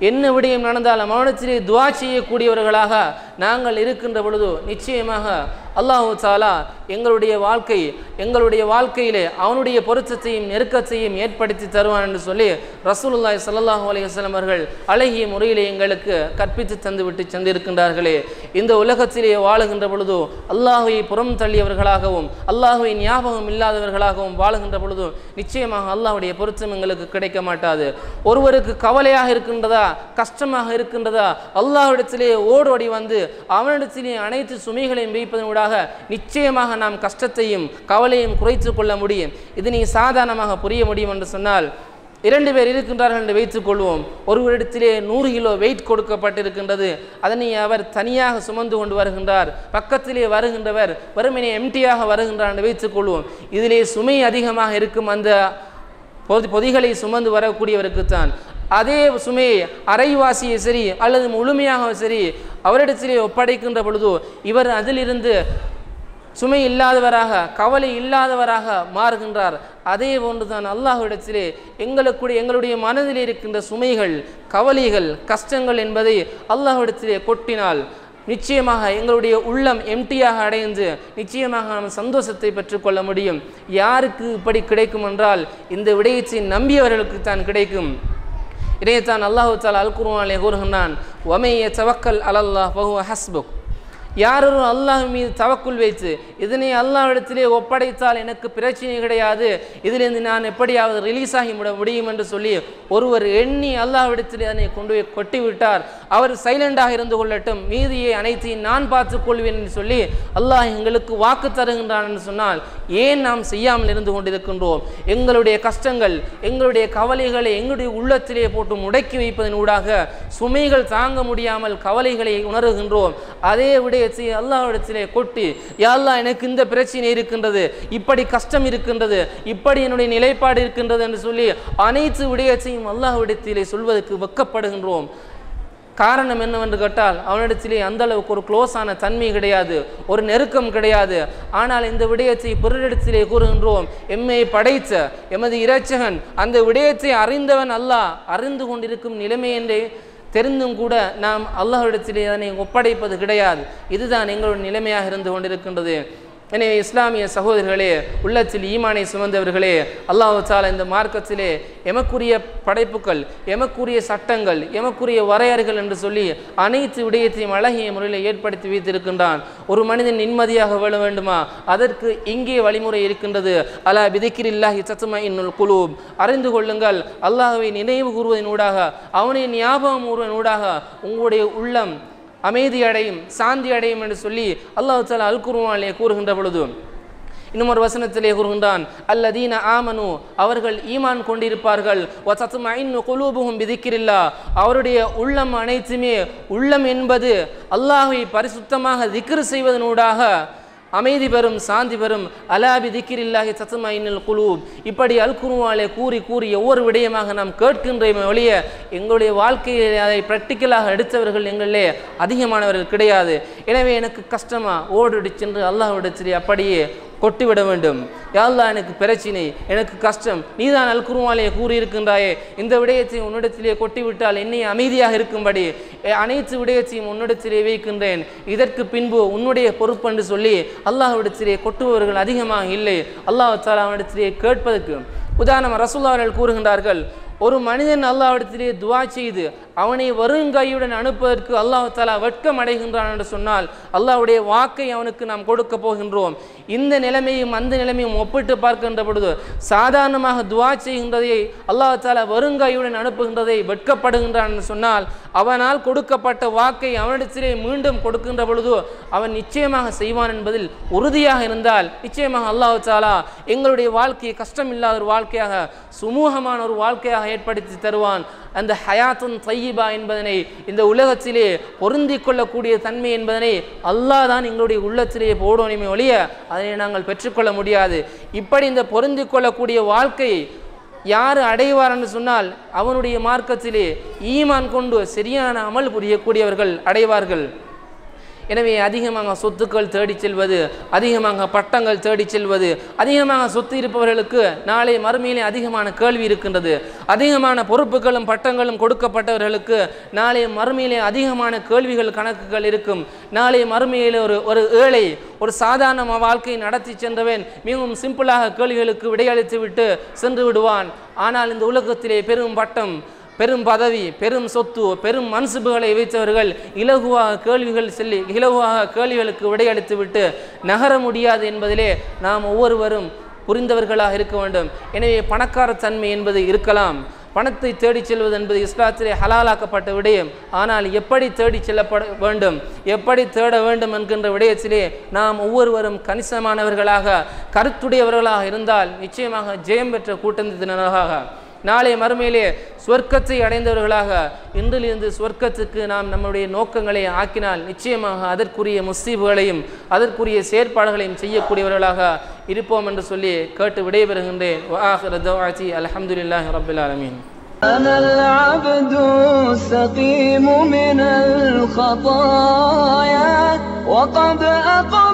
என்ன விடயம் நடந்தாலும் அவனிடத்திலே துஆ செய்யக்கூடியவர்களாக நாங்கள் இருக்கின்ற பொழுது நிச்சயமாக அல்லாஹ் தஆலா எங்களுடைய வாழ்க்கையிலே அவனுடைய பொருத்தத்தையும் நெருக்கத்தையும் ஏற்படுத்தி தருவான் என்று சொல்லி ரசூலுல்லாஹி ஸல்லல்லாஹு அலைஹி வஸல்லம் அவர்கள் அழகிய முறையிலே எங்களுக்கு கற்பித்து தந்துவிட்டு சென்றிருக்கின்றார்களே. இந்த உலகத்திலே வாழுகின்ற பொழுது அல்லாஹ்வை புறம் தள்ளியவர்களாகவும் அல்லாஹ்வை ஞாபகம் இல்லாதவர்களாகவும் வாழுகின்ற பொழுது நிச்சயமாக அல்லாஹ்வுடைய பொருத்தம் எங்களுக்கு கிடைக்க மாட்டாது. ஒருவருக்கு கவலையாக இருக்கின்றதா, இருக்கின்றதா, கஷ்டமாக இருக்கின்றதா, அல்லாஹ்விடத்திலே ஓடோடி வந்து அவனிடத்திலே அனைத்து சுமைகளையும் வைப்பதனூடாக நிச்சயமாக நாம் கஷ்டத்தையும் கவலையும் குறைத்து கொள்ள முடியும். இது நீ சாதாரணமாக புரிய முடியும் என்று சொன்னால், 2 பேர் இருக்கின்றார்கள் என்று வைத்துக் கொள்வோம். ஒருவரிடத்திலே 100 கிலோ வெயிட் கொடுக்கப்பட்டிருக்கின்றது. அதனை அவர் தனியாக சுமந்து கொண்டு வருகின்றார். பக்கத்திலே வருகின்றவர் வெறுமனே எம்டியாக வருகின்றார் என்று வைத்துக் கொள்வோம். இதிலே சுமை அதிகமாக இருக்கும் அந்த பொதிகளை சுமந்து வரக்கூடியவருக்குத்தான். அதே சுமையை அரைவாசியை சரி அல்லது முழுமையாக சரி அவரிடத்திலே ஒப்படைக்கின்ற பொழுதோ இவர் அதிலிருந்து சுமை இல்லாதவராக கவலை இல்லாதவராக மாறுகின்றார். அதே போன்றுதான் அல்லாஹ்விடத்திலே எங்களுடைய மனதில் இருக்கின்ற சுமைகள், கவலைகள், கஷ்டங்கள் என்பதை அல்லாஹ்விடத்திலே கொட்டினால் நிச்சயமாக எங்களுடைய உள்ளம் எம்டியாக அடைந்து நிச்சயமாக நாம் சந்தோஷத்தை பெற்றுக்கொள்ள முடியும். யாருக்கு இப்படி கிடைக்கும் என்றால் இந்த விடயத்தை நம்பியவர்களுக்கு தான் கிடைக்கும். இதைத்தான் அல்லாஹு தஆலா அல் குர்ஆனிலே கூறுகின்றான், வமை யதவக்கல் அலல்லாஹ் ஃபஹுவ ஹஸ்புக். யாரும் அல்லாஹ் மீது தவக்குள் வைத்து இதனை அல்லாஹ்விடத்திலே ஒப்படைத்தால் எனக்கு பிரச்சனை கிடையாது, இதிலிருந்து நான் எப்படியாவது ரிலீஸ் ஆகி முடியும் என்று சொல்லி ஒருவர் எண்ணி அல்லாஹ்விடத்திலே அதனை கொண்டு போய் கொட்டிவிட்டார். அவர் சைலண்டாக இருந்து கொள்ளட்டும், மீதியை அனைத்தையும் நான் பார்த்துக் கொள்வேன் என்று சொல்லி அல்லாஹ் எங்களுக்கு வாக்கு தருகின்றான் என்று சொன்னால் ஏன் நாம் செய்யாமல் இருந்து கொண்டிருக்கின்றோம்? எங்களுடைய கஷ்டங்கள், எங்களுடைய கவலைகளை எங்களுடைய உள்ளத்திலே போட்டு முடக்கி வைப்பதன் ஊடாக சுமைகள் தாங்க முடியாமல் கவலைகளை உணர்கின்றோம். அதே விட அல்லாஹ்விடத்திலே கொட்டி, யா அல்லாஹ் எனக்கு இந்த பிரச்சனை இருக்கின்றது, இப்படி கஷ்டம் இருக்கின்றது, இப்படி என்னுடைய நிலைப்பாடு இருக்கின்றது என்று சொல்லி அனைத்து விடயத்தையும் அல்லாஹ்விடத்திலே சொல்வதற்கு வெட்கப்படுகின்றோம். காரணம் என்னவென்று கேட்டால் அவனிடத்திலே அந்த அளவுக்கு ஒரு க்ளோஸான தன்மை கிடையாது, ஒரு நெருக்கம் கிடையாது. ஆனால் இந்த விடயத்தை பிறரிடத்திலே கூறுகின்றோம். எம்மை படைத்த எமது இரட்சகன் அந்த விடயத்தை அறிந்தவன் அல்லாஹ், அறிந்து கொண்டிருக்கும் நிலைமை என்றே தெரிந்தும் கூட நாம் அல்லாஹ்விடத்திலே அதனை ஒப்படைப்பது கிடையாது. இதுதான் எங்களுடைய நிலைமையாக இருந்து கொண்டிருக்கின்றது. எனவே இஸ்லாமிய சகோதரர்களே, உள்ளத்தில் ஈமானை சுமந்தவர்களே, அல்லாஹ் தஆலா இந்த மார்க்கத்திலே எமக்குரிய படைப்புகள், எமக்குரிய சட்டங்கள், எமக்குரிய வரையறைகள் என்று சொல்லி அனைத்து விடயத்தையும் அழகிய முறையில் ஏற்படுத்தி வைத்திருக்கின்றான். ஒரு மனிதன் நிம்மதியாக வாழ வேண்டுமா, அதற்கு இங்கே வழிமுறை இருக்கின்றது. அலா பிதிக்ரில்லாஹி தத்மஇன்னுல் குலூப். அறிந்து கொள்ளுங்கள், அல்லாஹ்வை நினைவு கூறுவதனூடாக, அவனை ஞாபகம் கூறுவதனூடாக உங்களுடைய உள்ளம் அமைதி அடையும், சாந்தி அடையும் என்று சொல்லி அல்லாஹ் தஆலா அல் குர்ஆனிலே கூறுகின்ற பொழுது இன்னும் ஒரு வசனத்திலே கூறுகின்றான், அல்லதீன ஆமனு, அவர்கள் ஈமான் கொண்டிருப்பார்கள், வ தத்மஇன்னு குலூபுஹும் பிதிக்ரில்லாஹ், அவருடைய உள்ளம் அனைத்துமே, உள்ளம் என்பது அல்லாஹ்வை பரிசுத்தமாக திக்ர் செய்வதனூடாக அமைதி பெறும், சாந்தி பெறும். அலா பிதிக்ரில்லாஹி தத்மஇன்னுல் குலூப். இப்படி அல் குர்ஆனிலே கூறி கூறி ஒவ்வொரு விடயமாக நாம் கேட்கின்றோமே ஒழிய எங்களுடைய வாழ்க்கையில் அதை ப்ராக்டிக்கலாக எடுத்தவர்கள் எங்களிலே அதிகமானவர்கள் கிடையாது. எனவே எனக்கு கஷ்டமா ஓடி சென்று அல்லாஹ்விடத்திலே அப்படியே கொட்டிவிட வேண்டும். யா அல்லாஹ் எனக்கு பிரச்சினை, எனக்கு கஷ்டம், நீதான் அல் குர்ஆனிலே கூறியிருக்கின்றாயே, இந்த விடயத்தை உன்னிடத்திலே கொட்டிவிட்டால் என்னை அமைதியாக இருக்கும்படி அனைத்து விடயத்தையும் உன்னிடத்திலே வைக்கின்றேன், இதற்கு பின்பு உன்னுடைய பொறுப்பு என்று சொல்லி அல்லாஹ்விடத்திலே கொட்டுபவர்கள் அதிகமாக இல்லை. அல்லாஹ் தஆலா அவனிடத்திலே கேட்பதற்கு உதாரணம் ரசூலுல்லாஹி அவர்கள் கூறுகின்றார்கள், ஒரு மனிதன் அல்லாஹ்விடத்திலே துஆ செய்து அவனை வருங்கையுடன் அனுப்புவதற்கு அல்லாஹ் தஆலா வெட்கம் அடைகின்றான் என்று சொன்னால் அல்லாஹ்வுடைய வாக்கை அவனுக்கு நாம் கொடுக்க போகின்றோம். இந்த நிலைமையும் அந்த நிலைமையும் ஒப்பிட்டு பார்க்கின்ற பொழுது சாதாரணமாக துஆ செய்கின்றதை அல்லாஹ் தஆலா வருங்கையுடன் அனுப்புகின்றதை வெட்கப்படுகின்றான் என்று சொன்னால் அவனால் கொடுக்கப்பட்ட வாக்கை அவனிடத்திலே மீண்டும் கொடுக்கின்ற பொழுது அவன் நிச்சயமாக செய்வான் என்பதில் உறுதியாக இருந்தால் நிச்சயமாக அல்லாஹ் தஆலா எங்களுடைய வாழ்க்கையை கஷ்டமில்லாத ஒரு வாழ்க்கையாக, சுமூகமான ஒரு வாழ்க்கையாக ஏற்படுத்தி தருவான். அந்த ஹயாத்துன் தையிபா என்பதனை, இந்த உலகத்திலே பொருந்தி கொள்ளக்கூடிய தன்மை என்பதனை அல்லாஹ் தான் எங்களுடைய உள்ளத்திலே போடணுமே ஒழிய அதனை நாங்கள் பெற்றுக்கொள்ள முடியாது. இப்படி இந்த பொருந்தி கொள்ளக்கூடிய வாழ்க்கையை யார் அடைவார் என்று சொன்னால் அவனுடைய மார்க்கத்திலே ஈமான் கொண்டு சரியான அமல் புரியக்கூடியவர்கள் அடைவார்கள். எனவே அதிகமாக சொத்துக்கள் தேடி செல்வது, அதிகமாக பட்டங்கள் தேடி செல்வது, அதிகமாக சொத்து இருப்பவர்களுக்கு நாளை மறுமையிலே அதிகமான கேள்வி இருக்கின்றது. அதிகமான பொறுப்புகளும் பட்டங்களும் கொடுக்கப்பட்டவர்களுக்கு நாளை மறுமையிலே அதிகமான கேள்விகள் கணக்குகள் இருக்கும். நாளை மறுமையிலே ஒரு ஏழை ஒரு சாதாரண வாழ்க்கை நடத்தி சென்றவன் மிகவும் சிம்பிளாக கேள்விகளுக்கு விடையளித்து விட்டு சென்று விடுவான். ஆனால் இந்த உலகத்திலே பெரும் பட்டம், பெரும் பதவி, பெரும் சொத்து, பெரும் மன்சுபுகளை வைத்தவர்கள் இலகுவாக கேள்விகளுக்கு விடையளித்து விட்டு நகர முடியாது என்பதிலே நாம் ஒவ்வொருவரும் புரிந்தவர்களாக இருக்க வேண்டும். எனவே பணக்கார தன்மை என்பது இருக்கலாம், பணத்தை தேடிச் செல்வது என்பது இஸ்லாத்திலே ஹலாலாக்கப்பட்ட விடயம். ஆனால் எப்படி தேடிச் செல்லப்பட வேண்டும், எப்படி தேட வேண்டும் என்கின்ற விடயத்திலே நாம் ஒவ்வொருவரும் கணிசமானவர்களாக கருத்துடையவர்களாக இருந்தால் நிச்சயமாக ஜெயம் பெற்ற கூட்டத்தினராக நாளை மறுமையிலே சொர்க்கத்தை அடைந்தவர்களாக இன்றிலிருந்து சொர்க்கத்துக்கு நாம் நம்முடைய நோக்கங்களை ஆக்கினால் நிச்சயமாக அதற்குரிய முஸ்தீபுகளையும் அதற்குரிய செயற்பாடுகளையும் செய்யக்கூடியவர்களாக இருப்போம் என்று சொல்லி கேட்டு விடைபெறுகின்றேன். وآخر دعواتي الحمد لله رب العالمين. أنا العبد السقيم من الخطايا وقد أقام